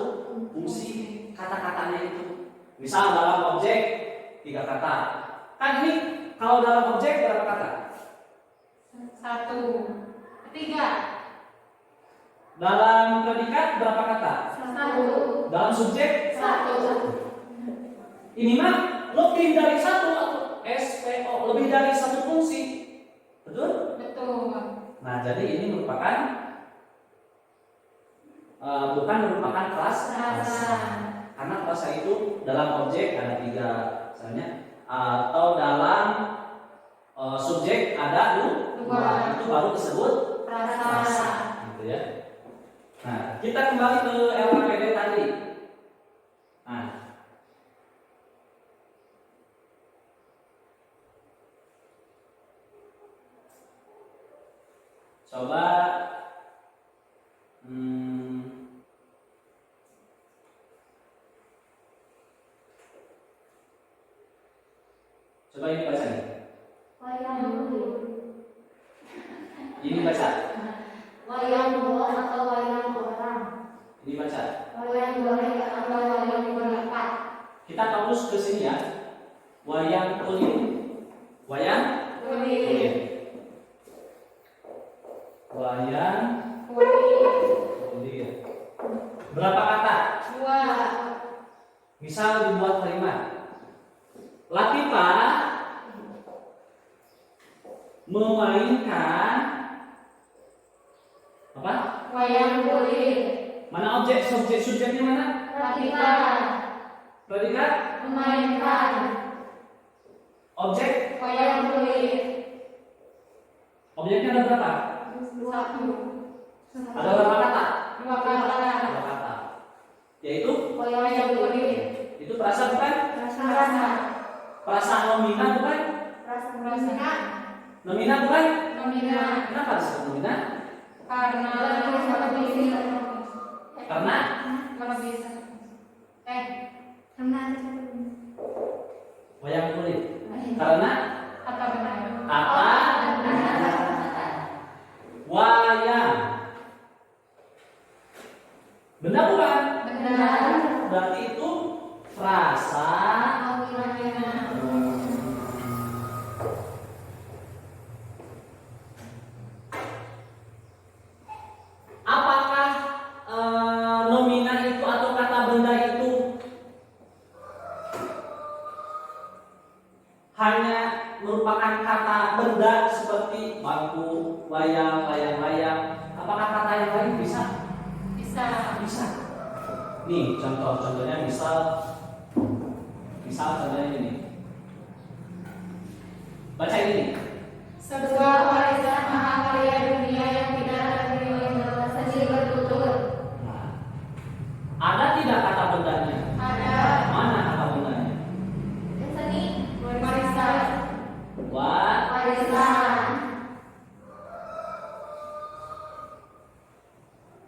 fungsi kata-katanya itu. Misal dalam objek 3 kata. Kan ini kalau dalam objek berapa kata? 1, 3. Dalam predikat berapa kata? 1. Dalam subjek 1. ini mah lebih dari satu SPO, lebih dari satu fungsi. Betul? Betul. Nah, jadi ini merupakan bukan merupakan frasa. Karena frasa itu dalam objek ada 3 misalnya, atau dalam subjek ada 2. Itu baru disebut frasa. Gitu ya. Nah, kita kembali ke LKPD tadi. Nah, coba coba ini baca nih. Wayang bulu. Ini baca. Wayang bulu atau wayang orang. Ini baca. Wayang goreng atau wayang berlipat. Kita fokus ke sini ya. Wayang kulit. Wayang Kulit. kulit. Wayang Kulit. kulit. Berapa kata? 2. Misal dibuat kalimat. Latifah memainkan apa? Wayang kulit. Mana objek? Subjeknya mana? Latifah Predikat? memainkan Objek? wayang kulit. Objeknya ada berapa? 1. Ada berapa kata? 2 kata. 2 kata. Yaitu Wayang kulit. itu frasa bukan? Rasa. Frasa nomina bukan? Rasa. Nomina bukan? Nomina. Kenapa disebut nomina? Karena lebih Karena lebih. Karena ada kata benda. wayang kulit. Karena Kata benar. kata wayang. Benda bukan? Benar. Berarti itu frasa. Apakah nomina itu atau kata benda itu hanya merupakan kata benda seperti bangku, wayang, layang-layang? Apakah kata yang lain bisa? Bisa. Bisa. Nih contohnya misal contohnya ini. Baca ini. Sebuah warisan mahakarya dunia yang tidak terdiri oleh seni bertutur. Nah, ada tidak kata bendanya? Ada. Mana kata bendanya? Seni. Warisan. Warisan.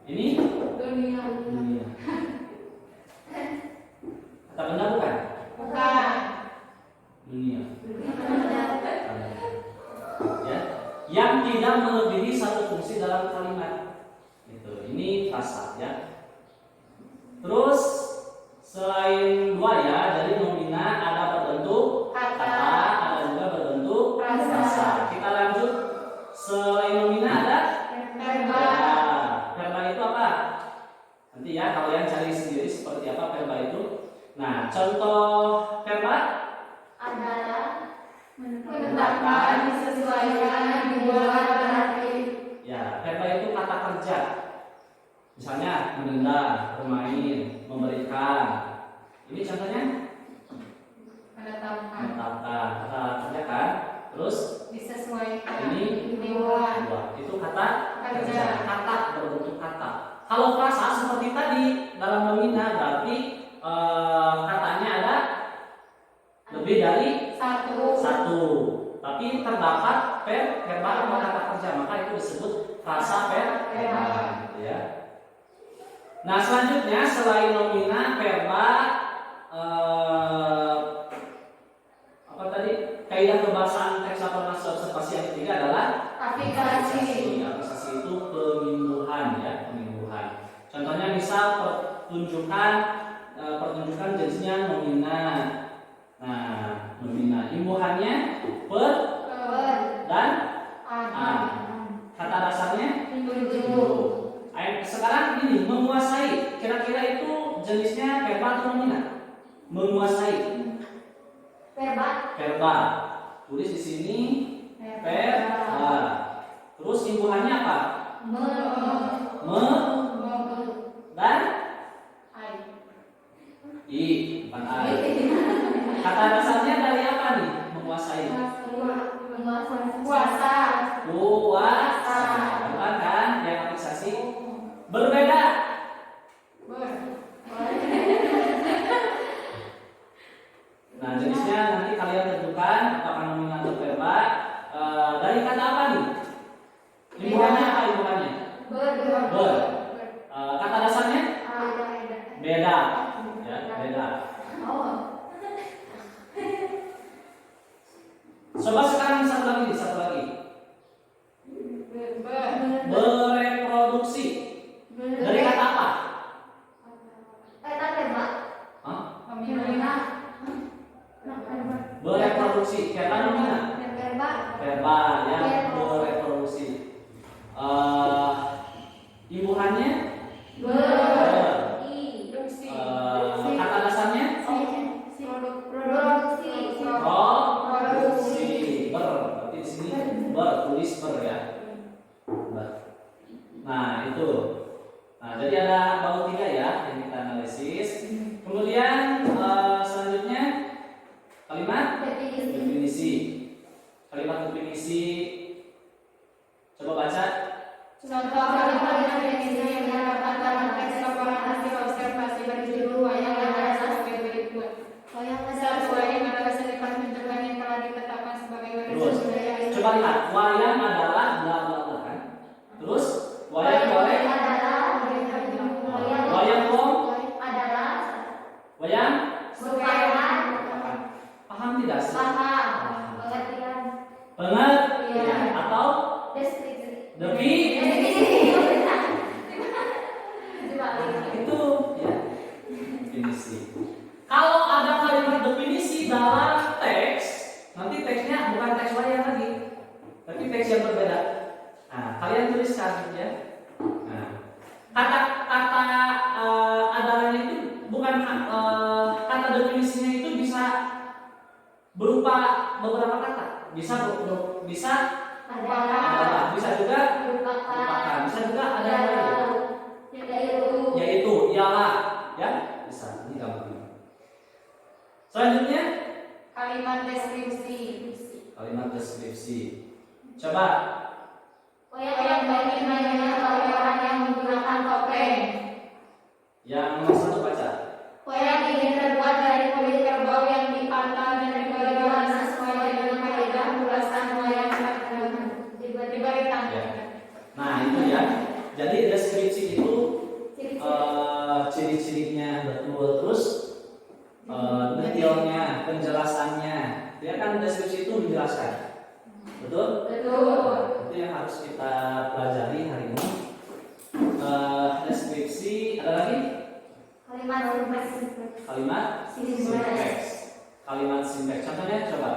Ini Dunia. dunia. Kata benda bukan? Bukan. Dunia. Ya, yang tidak melebihi satu fungsi dalam kalimat. Gitu. Ini frasa ya. Terus selain 2 ya, dari nomina ada berbentuk Kata. ada juga berbentuk Frasa. frasa. Kita lanjut. Selain nomina ada Verba. verba itu apa? Nanti ya kalian cari sendiri seperti apa verba itu. Nah, contoh verba adalah menetapkan, disesuaikan, dibuat, berarti. ya, verba itu kata kerja. Misalnya menenda, bermain, memberikan. Ini contohnya Menetapkan, menetapkan, kata kerja kan. Terus disesuaikan, ini dibuat, dua, itu kata kerja. kata berbentuk kata. Kalau frasa seperti tadi dalam nomina berarti katanya ada lebih dari satu. Tapi terdapat verba atau kata kerja, maka itu disebut frasa verba. Ya. Nah selanjutnya selain nomina, verba apa tadi? Kaidah kebahasaan teks laporan hasil observasi yang ketiga adalah aplikasi. Aplikasi itu pemingguhan ya, pemingguhan. Contohnya misal pertunjukan jenisnya nomina. Nah, nomina imbuhannya per dan kata dasarnya Tujuh. Sekarang ini menguasai. Kira-kira itu jenisnya verba atau nomina? Menguasai. Verba. Tulis di sini verba. Terus imbuhannya apa? Me dan i, bukan ai. Kata dasarnya dari apa nih? Menguasai. Kuasa. Kuasa. Bukan kan? Yang aplikasi berbeda. Nah, jenisnya nanti kalian tentukan apakah nomina atau verba. Dari kata apa nih? Imbuhannya apa imbuhannya? Ber. Kata dasarnya beda. Ya, beda. Coba sekarang satu lagi. Bereproduksi. Dari kata apa? Hah? Bereproduksi. Verba nomina? Verba ya, bereproduksi. Imbuhannya kata dasarnya produksi. Berarti di sini tulis ber ya. Ber. Nah, itu. Nah, jadi ada baut 3 ya yang kita analisis. Kemudian selanjutnya kalimat definisi. Kalimat definisi. Coba baca. Contoh kalimat definisi yang didapatkan dalam teks laporan hasil observasi berjudul wayang adalah sebagai berikut. Sesuai dengan dasar penunjukan yang telah ditetapkan sebagai warisan Terus, budaya. coba lihat, wayang adalah bla bla bla kan. Terus, wayang goreng, wayang bom, wayang paham tidak sih? Pengertian atau itu ya definisi. Kalau ada kalimat definisi dalam teks, nanti teksnya bukan teks wayang lagi, tapi teks yang berbeda. Nah, kalian tuliskan ya. Nah, kata-kata adalannya itu bukan kata definisinya itu bisa berupa beberapa kata, bisa bisa juga merupakan, bisa juga ada yang lain, yaitu ialah ya, bisa. Ini gampang. Selanjutnya kalimat deskripsi. Coba Wayang bagaimana orang yang menggunakan topeng. yang nomor 1 baca. Wayang ini terbuat dari kulit kerbau yang dipanggang dan diberi warna sesuai dengan kaidah ulasan wayang diberi tanda. Ya. Nah, itu ya. Jadi deskripsi itu ciri-cirinya betul, terus detailnya, penjelasannya. Dia kan deskripsi itu menjelaskan. Betul? Itu yang harus kita pelajari hari ini. Deskripsi ada lagi? Kalimat sinteks. Kalimat sinteks. Contohnya coba.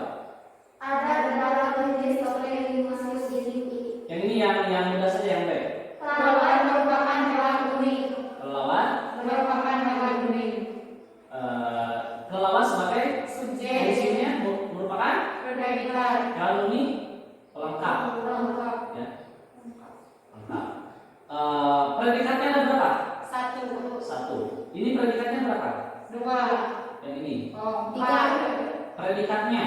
Ada beberapa jenis topeng yang dimiliki. Yang ini yang mudah saja yang baik. Kelelawar merupakan hewan unik. Kelelawar Satu. Ini predikatnya berapa? 2. Yang ini. Oh, 3. Predikatnya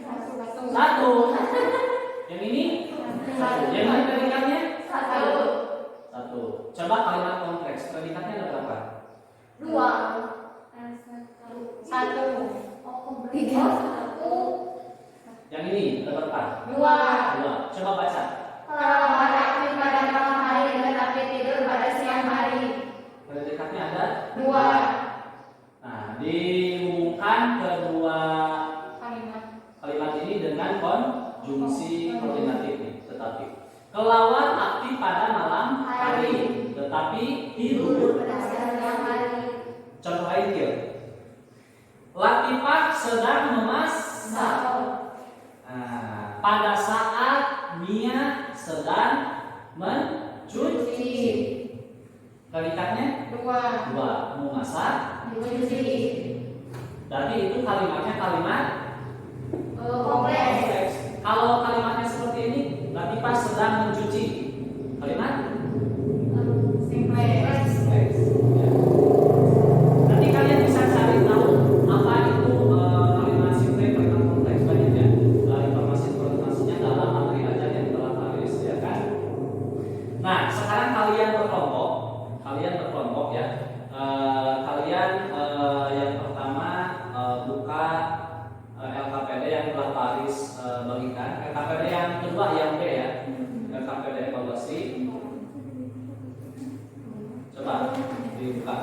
1. satu. Yang ini satu. Yang ini predikatnya 1. satu. Coba kalimat kompleks. Predikatnya ada berapa? 2. 1. 3. Yang ini ada berapa? 2. Dua. Coba baca. Kalau berakti pada malam hari tetapi tidur pada siang hari. Predikatnya ada 2. Nah, dihubungkan kedua kalimat ini dengan konjungsi koordinatif nih, tetapi kelawar aktif pada malam hari, tetapi tidur. pada siang hari. Contoh lain Kil. Latifah sedang memasak. Nah, pada saat Mia sedang mencuci. Predikatnya 2. dua, memasak. Dicuci. Berarti itu kalimatnya kalimat Kompleks. Kalau kalimatnya seperti ini, Latifah sedang mencuci. Kalimat Simpleks. kompleks. Ya. Nanti kalian bisa cari tahu apa itu kalimat simpleks, kalimat kompleks banyak ya. Informasinya dalam materi ajar yang telah Faris ya kan. Nah, sekarang kalian berkelompok ya. Yang pertama buka LKPD yang telah Faris bagikan. LKPD yang kedua yang B ya. LKPD evaluasi. Coba dibuka.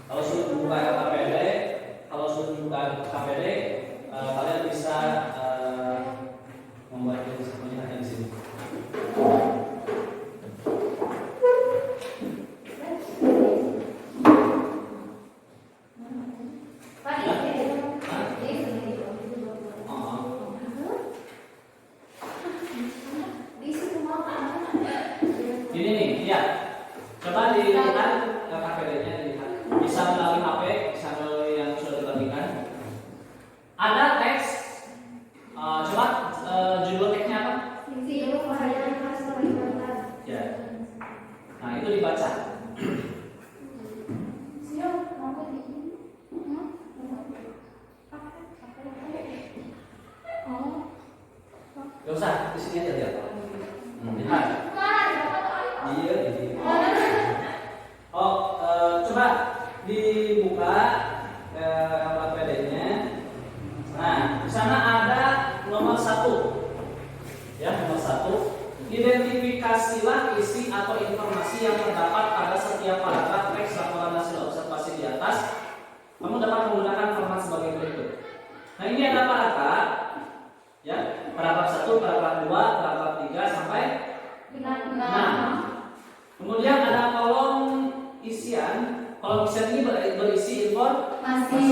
Kalau sudah dibuka LKPD, kalian bisa membuat tulisannya hanya di sini. Ini nih, ya. Coba dilihat KPD-nya, dilihat. Bisa melalui HP, bisa melalui yang sudah dibagikan. Ada teks. Coba judul teksnya apa? Ya. Nah, itu dibaca. Gak usah, di sini aja lihat. Lihat. Iya, ini. Coba dibuka LKPD-nya. Nah, di sana ada nomor 1. Ya, nomor 1. Identifikasilah isi atau informasi yang terdapat pada setiap paragraf teks laporan hasil observasi di atas. Kamu dapat menggunakan format sebagai berikut. Nah, ini ada paragraf. Ya, paragraf 1, paragraf 2, paragraf 3 sampai 6. Kemudian ada kolom isian. Kolom isian ini berisi informasi.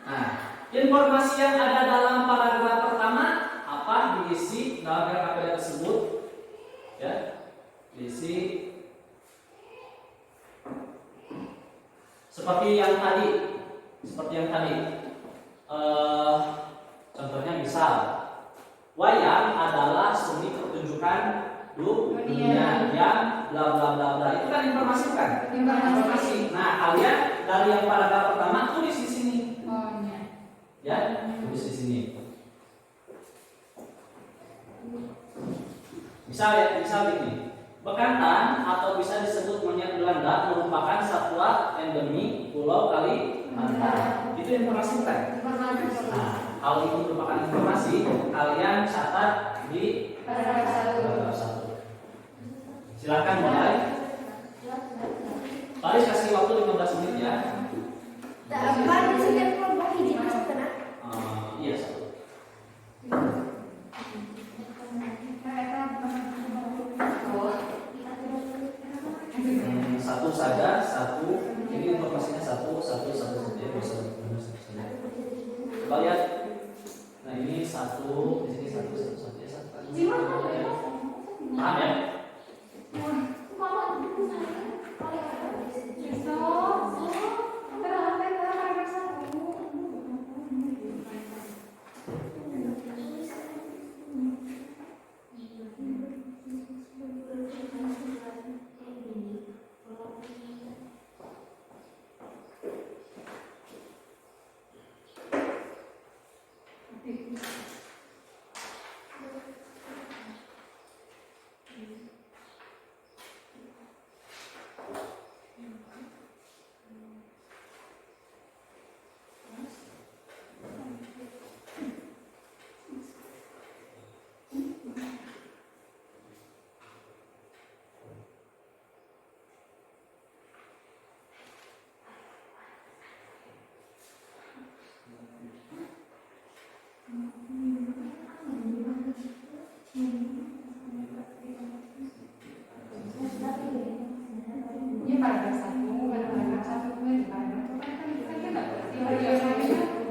Nah, informasi yang ada dalam paragraf pertama apa diisi dalam LKPD tersebut? Ya, diisi seperti yang tadi. Contohnya misal, wayang adalah seni pertunjukan dunia yang bla bla bla bla. Itu kan informasi kan? Informasi. Nah, kalian dari yang paragraf pertama tulis di sini. Ya, tulis di sini. Misal ini, bekantan atau bisa disebut monyet Belanda merupakan satwa endemi Pulau Kalimantan. Itu informasi kan? Nah, kalau itu merupakan informasi, kalian catat di paragraf 1. Silakan mulai. Paris kasih waktu 15 menit ya. Iya, 1. Satu saja, 1. Ini informasinya 1 saja. Coba lihat. Nah, ini 1, di sini 1 ya. Paham ya? Ini paragraf 1, paragraf 1 kan paragraf itu kan kita nggak berarti ini informasi ibu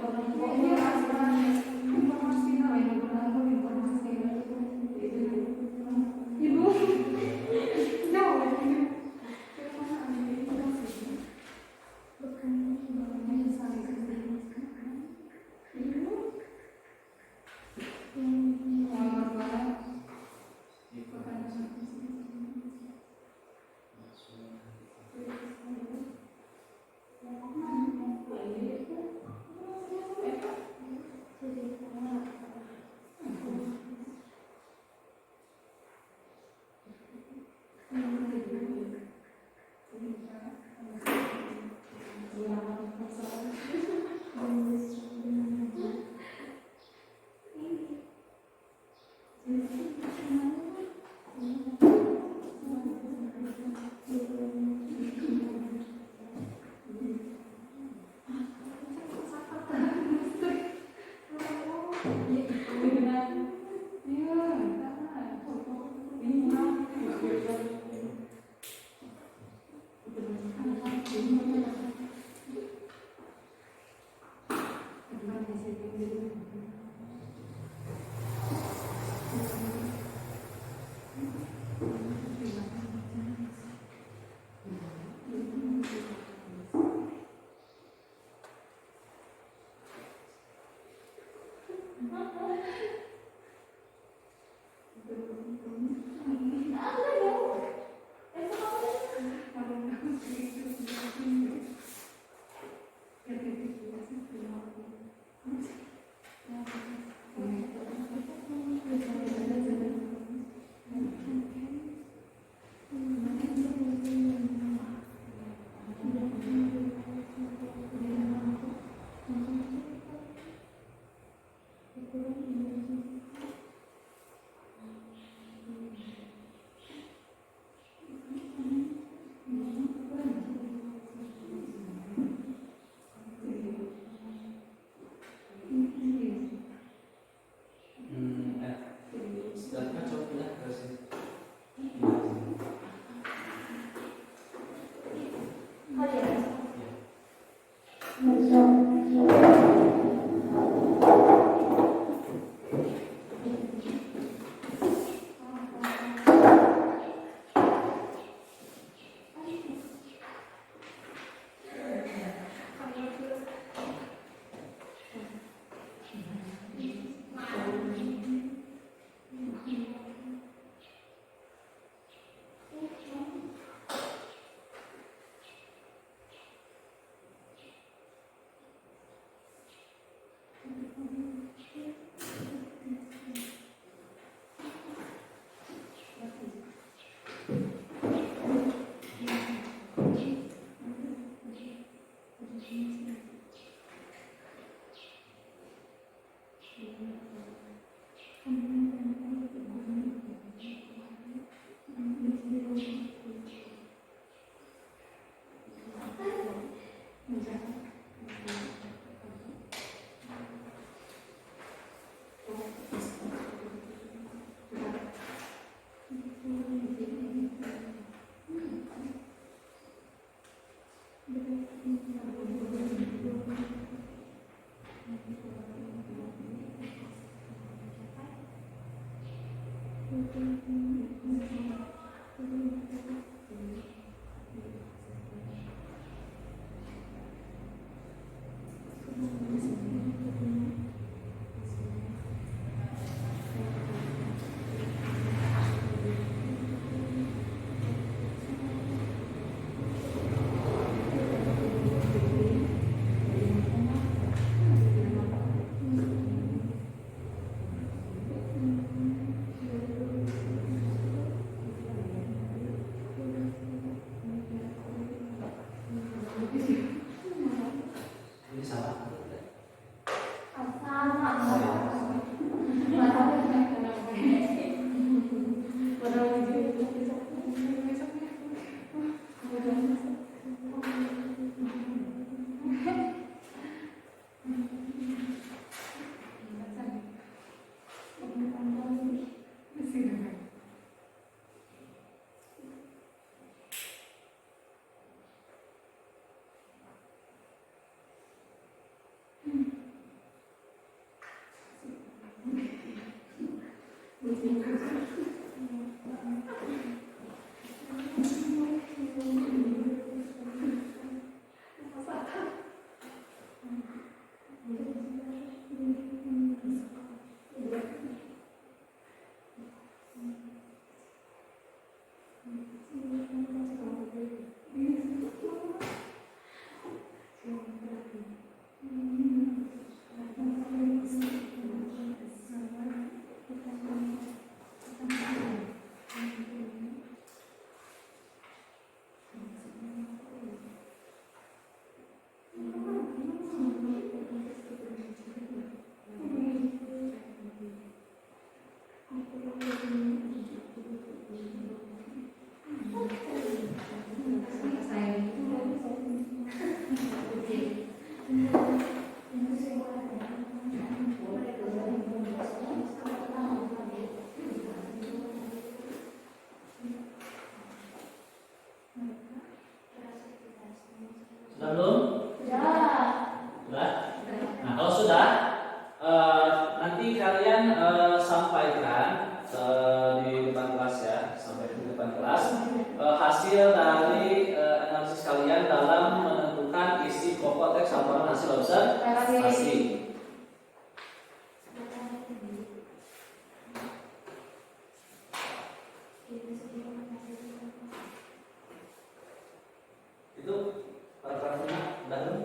Sudah belum? Sudah. Sudah? Nah, kalau sudah, nanti kalian sampaikan di depan kelas ya, sampai di depan kelas hasil dari analisis kalian dalam menentukan isi pokok teks laporan hasil observasi. Itu paragrafnya udah belum?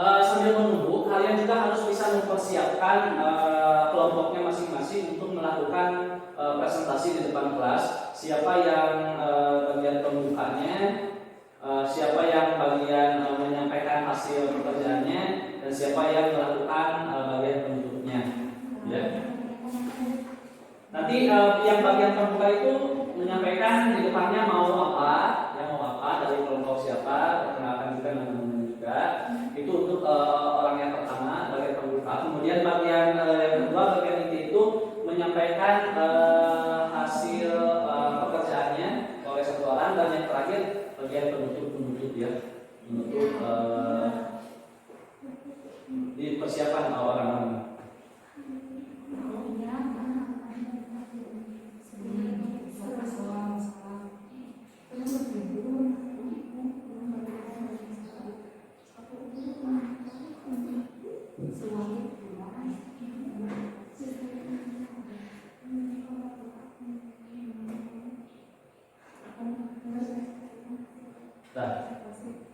Sambil menunggu, kalian juga harus bisa mempersiapkan kelompoknya masing-masing untuk melakukan presentasi di depan kelas. Siapa yang bagian pembukanya, siapa yang bagian menyampaikan hasil pekerjaannya, dan siapa yang melakukan bagian penutupnya. Ya. Nanti yang bagian pembuka itu menyampaikan di depannya mau apa, dari kelompok siapa, perkenalkan juga namanya juga. Itu untuk orang yang pertama, bagian pembuka. Kemudian bagian yang kedua, bagian inti itu menyampaikan hasil pekerjaannya oleh satu orang, dan yang terakhir bagian penutup ya, menutup dipersiapkan orang-orang.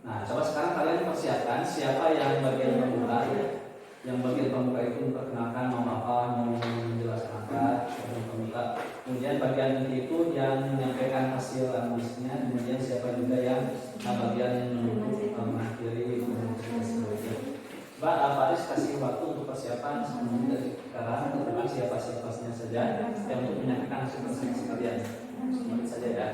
Nah, coba sekarang kalian persiapkan siapa yang bagian pembuka ya. Yang bagian pembuka itu memperkenalkan mau apa, mau menjelaskan apa, bagian pembuka. Kemudian bagian inti itu yang menyampaikan hasil analisisnya. Kemudian siapa juga yang bagian yang menutup mengakhiri komunikasi. Mbak Faris kasih waktu untuk persiapan sebelum dari sekarang tentang siapa-siapanya saja yang untuk menyampaikan hasil presentasi kalian. Semuanya saja ya.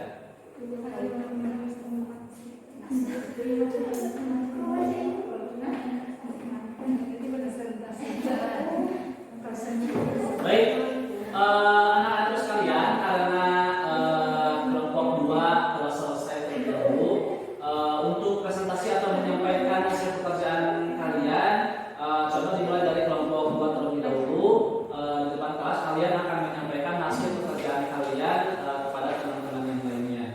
Baik, anak-anak sekalian, karena kelompok 2 telah selesai terlebih dahulu, untuk presentasi atau menyampaikan hasil pekerjaan kalian, coba dimulai dari kelompok 2 terlebih dahulu. Di depan kelas kalian akan menyampaikan hasil pekerjaan kalian kepada teman-teman yang lainnya.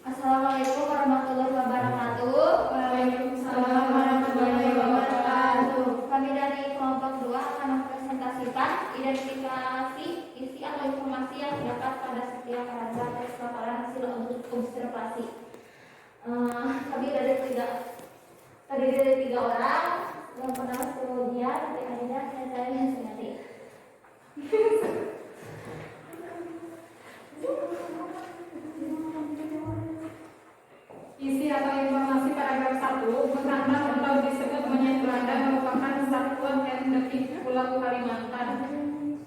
Assalamualaikum warahmatullahi wabarakatuh. Waalaikumsalam warahmatullahi wabarakatuh. Kami dari kelompok 2 akan mempresentasikan identifikasi isi atau informasi yang terdapat pada setiap paragraf teks laporan hasil observasi. Kami terdiri dari 3 orang. Yang pertama Claudia, nanti Aida, dan saya Hasanati. Isi atau informasi paragraf 1, Bekantan atau disebut monyet Belanda merupakan satuan endemik Pulau Kalimantan.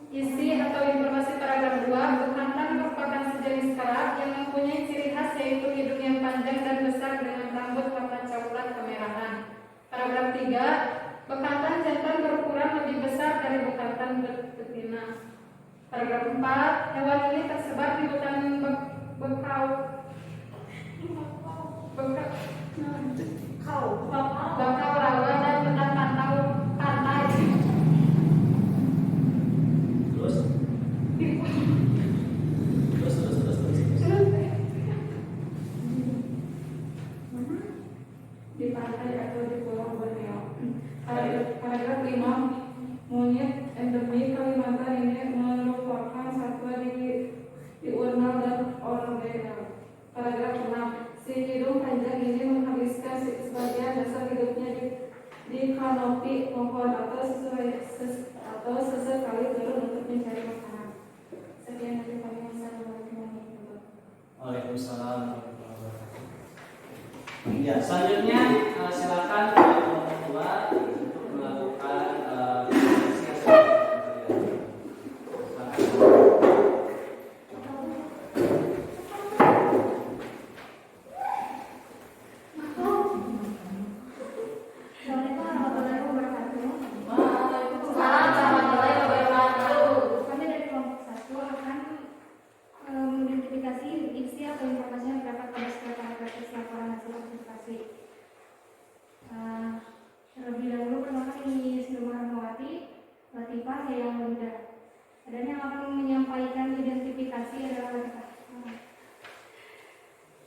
Isi atau informasi paragraf 2, Bekantan merupakan sejenis kera yang mempunyai ciri khas yaitu hidung yang panjang dan besar dengan rambut warna coklat kemerahan. Paragraf 3, Bekantan jantan berukuran lebih besar dari bekantan betina. Paragraf 4, hewan ini tersebar di hutan bakau rawa dan hutan pantai. Terus. Di pantai atau di pulau Borneo. Paragraf 5, monyet endemik Kalimantan ini merupakan satwa diurnal dan ornamental. Paragraf 6, si hidung panjang ini menghabiskan sebagian dasar hidupnya di selanjutnya silakan nomor 2 untuk melakukan verifikasi hasil kalian. Assalamualaikum warahmatullahi wabarakatuh. Waalaikumsalam warahmatullahi wabarakatuh. Kami dari kelompok 1 akan mengidentifikasi isi atau informasi yang terdapat pada setiap paragraf teks laporan hasil observasi. Terlebih dahulu perkenalkan ini Silma Rahmawati, Latifah, Hayang Linda. Dan yang akan menyampaikan identifikasi adalah Latifah.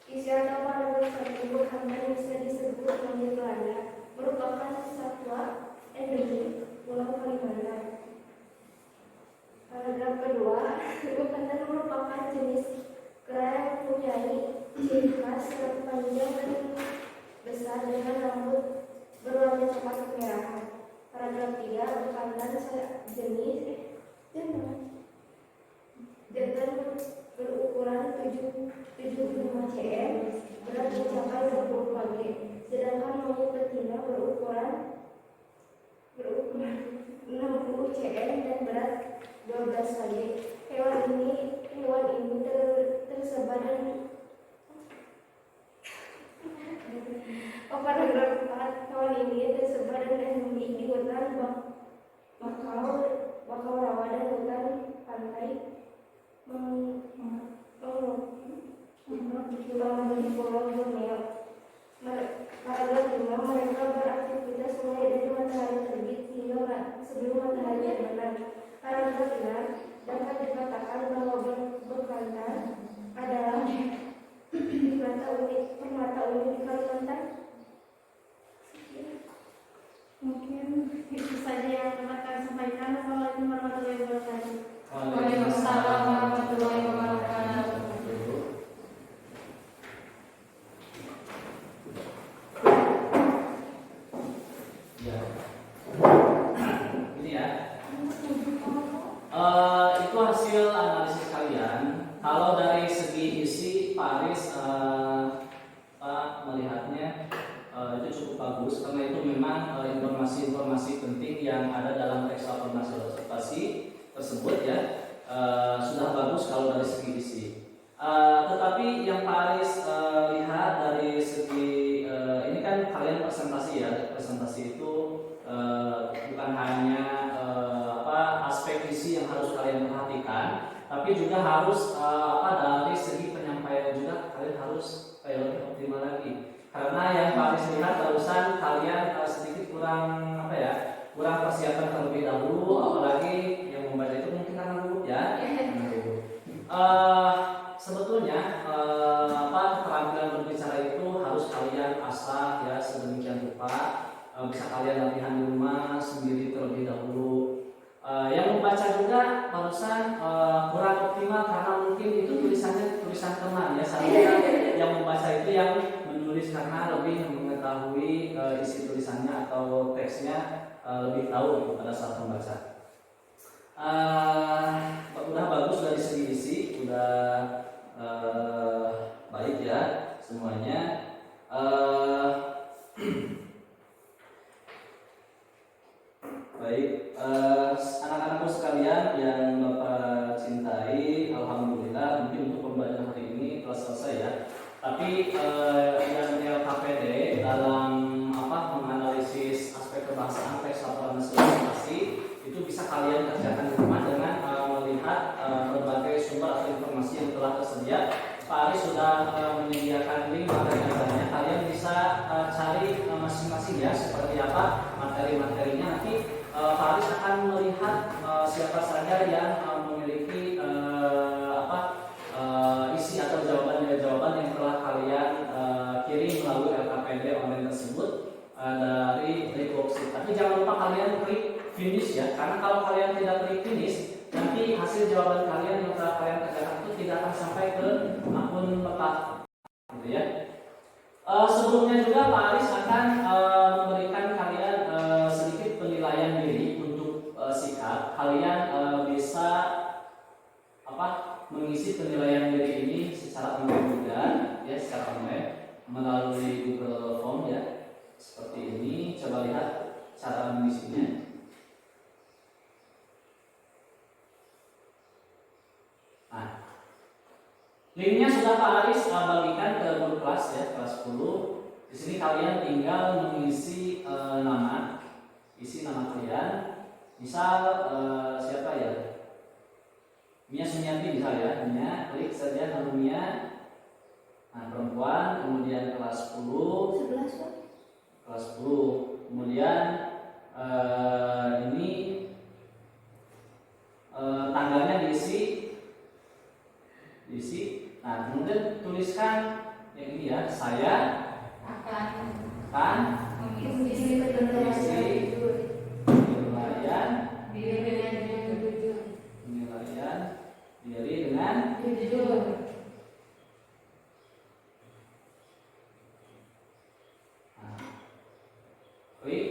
Isi atau paragraf tersebut akan bisa disebut manggil Belanda merupakan satwa endemik Pulau Kalimantan. Paragraf kedua, bekantan merupakan jenis kera yang mempunyai ciri khas panjang dan besar dengan rambut berwarna coklat kemerahan. Paragraf 3, bekantan jenis jantan berukuran 75 cm, berat mencapai 20 kg, sedangkan monyet betina berukuran 60 cm dan berat 12 kg. Hewan ini tersebar dan paragraf 4, hewan ini tersebar dan endemik di hutan bakau rawa dan hutan pantai di Pulau Borneo. Paragraf 5, mereka beraktivitas mulai dari matahari terbit hingga sebelum matahari terbenam. Paragraf 6, dapat dikatakan bahwa bekantan adalah primata unik di Kalimantan. Mungkin itu saja yang dapat kami sampaikan. Assalamualaikum warahmatullahi wabarakatuh. Waalaikumsalam warahmatullahi wabarakatuh. Ya. Ini ya. Itu hasil analisis kalian. Kalau dari segi isi, Pak Aris melihatnya itu cukup bagus karena itu memang informasi-informasi penting yang ada dalam teks laporan hasil observasi tersebut ya. Sudah bagus kalau dari segi isi. Tetapi yang Pak Aris lihat dari segi ini kan kalian presentasi ya. Presentasi itu bukan hanya aspek isi yang harus kalian perhatikan, tapi juga harus dari segi penyampaian juga kalian harus lebih optimal lagi. Karena yang Pak Aris lihat barusan kalian sedikit kurang kurang persiapan terlebih dahulu, apalagi yang membaca itu mungkin karena gugup ya. Sebetulnya keterampilan berbicara itu harus kalian asah ya sedemikian rupa. Bisa kalian latihan di rumah sendiri terlebih dahulu. Yang membaca juga barusan kurang optimal karena mungkin itu tulisannya tulisan teman ya. Seharusnya yang membaca itu yang menulis karena lebih mengetahui isi tulisannya atau teksnya lebih tahu pada saat membaca. Udah bagus dari segi isi, udah baik ya semuanya. Baik, anak-anakku sekalian yang Bapak cintai, alhamdulillah mungkin untuk pembelajaran hari ini telah selesai ya. Tapi yang LKPD dalam menganalisis aspek kebahasaan teks laporan hasil observasi itu bisa kalian kerjakan di rumah dengan melihat berbagai sumber atau informasi yang telah tersedia. Pak Aris sudah menyediakan link materi-materinya. Kalian bisa cari masing-masing ya seperti apa materi-materinya. Nanti Pak Aris akan melihat siapa saja yang memiliki isi atau jawaban yang telah kalian kirim melalui LKPD online tersebut dari Worksheet. Tapi jangan lupa kalian klik finish ya, karena kalau kalian tidak klik finish, nanti hasil jawaban kalian yang telah kalian kerjakan itu tidak akan sampai ke akun petak, gitu ya. Sebelumnya juga Pak Aris akan memberikan kalian sedikit penilaian diri untuk sikap. Kalian bisa mengisi penilaian diri ini secara online juga, ya secara online. melalui Google Form ya, seperti ini. Coba lihat cara mengisinya. Nah, linknya sudah Pak Aris bagikan ke grup kelas ya, kelas 10. Di sini kalian tinggal mengisi nama, isi nama kalian. Misal siapa ya? Mia Sumiati misal ya, Mia, klik saja nama Mia. Nah, perempuan, kemudian kelas 10. 11 Pak. Kelas 10. Kemudian ini tanggalnya diisi. Nah, kemudian tuliskan yang ini ya, saya akan Isi penilaian penilaian diri dengan nah, klik.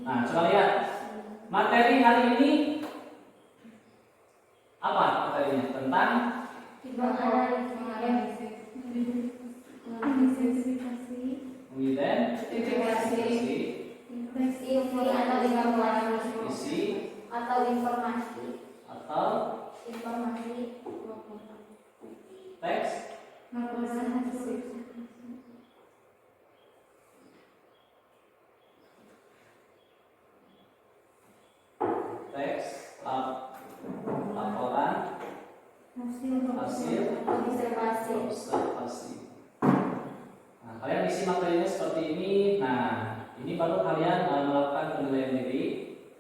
Nah, coba lihat materi hari ini apa materinya? Tentang mengidentifikasi isi atau informasi atau teks laporan hasil observasi. Nah, kalian isi materinya seperti ini. Nah, ini baru kalian melakukan penilaian diri.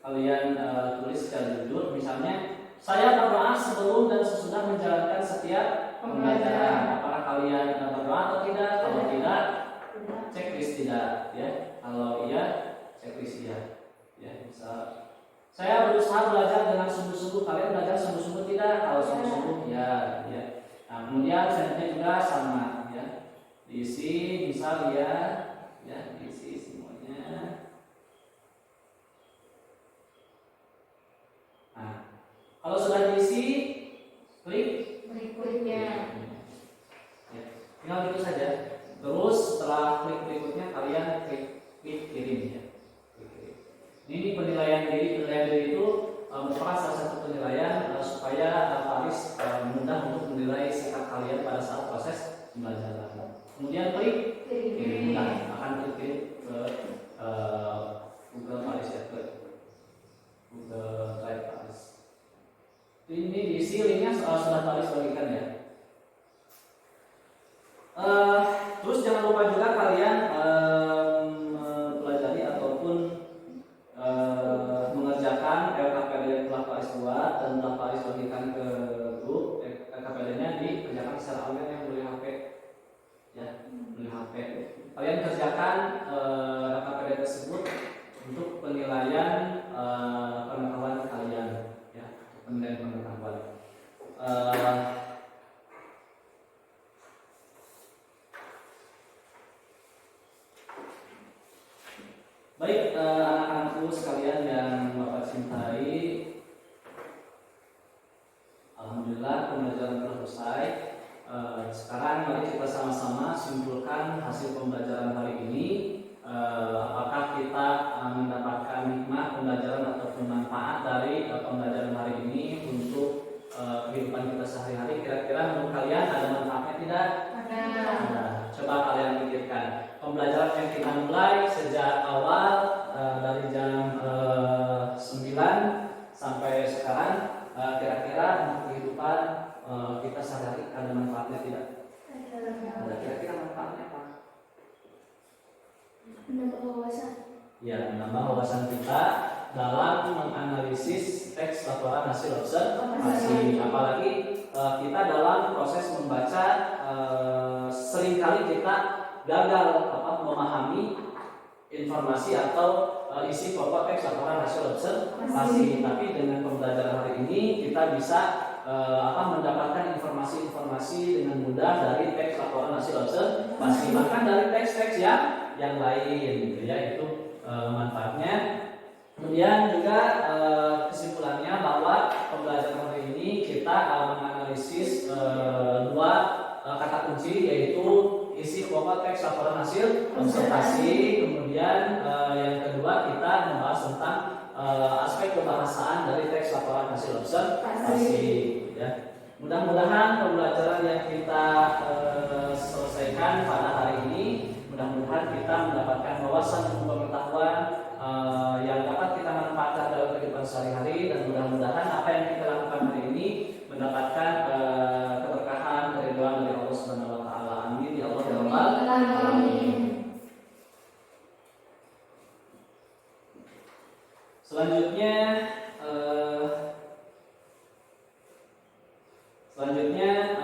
Kalian tulis secara jujur. Misalnya, saya berdoa sebelum dan sesudah menjalankan setiap pembelajaran. Apakah kalian berdoa atau tidak? Kalau tidak, checklist tidak. Ya, kalau iya, checklist iya. Ya, misal saya berusaha belajar dengan sungguh-sungguh. Kalian belajar sungguh-sungguh tidak? Kalau sungguh-sungguh, ya, ya. Nah, kemudian selanjutnya juga sama, ya. Diisi, misal ya, diisi semuanya. Nah, kalau sudah diisi, klik berikutnya. Ya, tinggal gitu saja. Terus setelah klik berikutnya, kalian klik kirim ya. Ini penilaian diri itu merupakan salah satu penilaian supaya Pak Aris mudah untuk menilai sikap kalian pada saat proses pembelajaran. Kemudian klik kirim, akan klik ke Google Pak Aris ya, ke Google Drive Pak Aris. Ini diisi linknya sudah Pak Aris bagikan ya. Terus jangan lupa juga kalian mempelajari ataupun mengerjakan LKPD yang telah Pak Aris buat dan telah Pak Aris bagikan ke grup. LKPD-nya dikerjakan secara online yang beli HP ya, beli HP. Kalian kerjakan LKPD tersebut untuk penilaian pengetahuan kalian ya, penilaian pengetahuan. Baik, anak-anakku sekalian yang Bapak cintai, alhamdulillah pembelajaran telah selesai. Sekarang mari kita sama-sama simpulkan hasil pembelajaran hari ini. Apakah kita mendapatkan hikmah pembelajaran ataupun manfaat dari pembelajaran hari ini untuk kehidupan kita sehari-hari? Kira-kira menurut kalian ada manfaatnya tidak? Ada. Coba kalian pikirkan. Pembelajaran yang kita mulai sejak awal dari jam 9 sampai sekarang, kira-kira untuk kehidupan kita sehari-hari ada manfaatnya tidak? Ada. Kira-kira manfaatnya apa? Menambah wawasan. Ya, menambah wawasan kita dalam menganalisis teks laporan hasil observasi. Apalagi kita dalam proses membaca seringkali kita gagal memahami informasi atau isi pokok teks laporan hasil observasi. Tapi dengan pembelajaran hari ini kita bisa mendapatkan informasi-informasi dengan mudah dari teks laporan hasil observasi, bahkan dari teks-teks yang lain gitu ya. Itu manfaatnya. Kemudian juga kesimpulannya bahwa pembelajaran hari ini kita menganalisis dua kata kunci, yaitu isi pokok teks laporan hasil observasi. Kemudian yang kedua kita membahas tentang aspek kebahasaan dari teks laporan hasil observasi. Ya. Mudah-mudahan pembelajaran yang kita selesaikan pada hari ini, mudah-mudahan kita mendapatkan wawasan dan pengetahuan yang dapat kita manfaatkan dalam kehidupan sehari-hari, dan mudah-mudahan apa yang kita lakukan hari ini mendapatkan keberkahan dari doa dari Allah Subhanahu wa taala. Amin ya Allah ya Rabbal alamin. Selanjutnya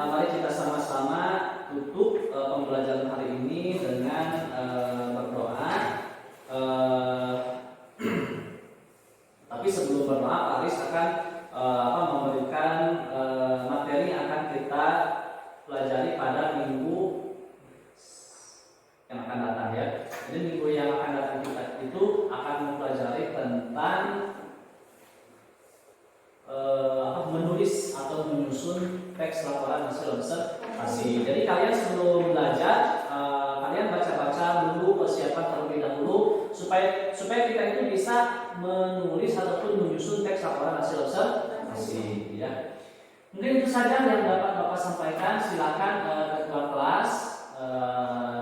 mari kita sama-sama tutup pembelajaran hari ini dengan berdoa. Tapi sebelum berdoa, Pak Aris akan memberikan materi yang akan kita pelajari pada minggu yang akan datang ya. Jadi minggu yang akan datang kita itu akan mempelajari tentang menulis atau menyusun teks laporan hasil observasi. Jadi kalian sebelum belajar, kalian baca-baca dulu, persiapan terlebih dahulu supaya kita itu bisa menulis ataupun menyusun teks laporan hasil observasi. Ya. Mungkin itu saja yang dapat Bapak sampaikan. Silakan ketua kelas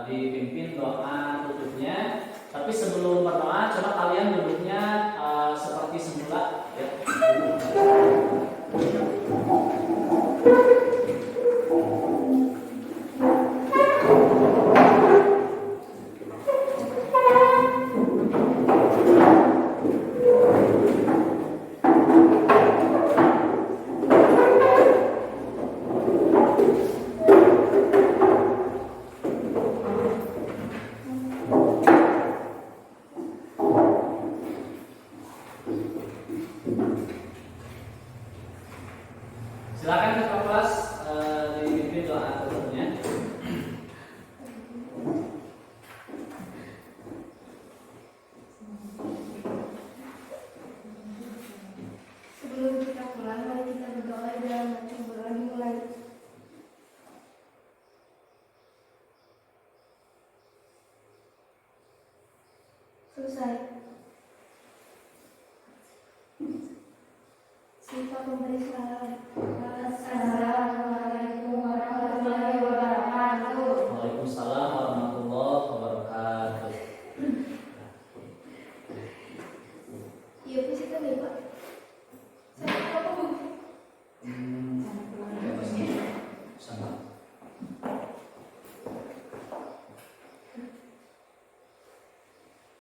dipimpin doa tutupnya. Tapi sebelum berdoa, coba kalian duduknya seperti semula. Ya. Silakan ketua kelas dipimpin doa tutupnya. Sebelum kita pulang, mari kita berdoa dalam baca Quran dimulai. Selesai. Sifat memberi salam. Assalamualaikum warahmatullahi wabarakatuh. Waalaikumsalam warahmatullahi wabarakatuh. Iya,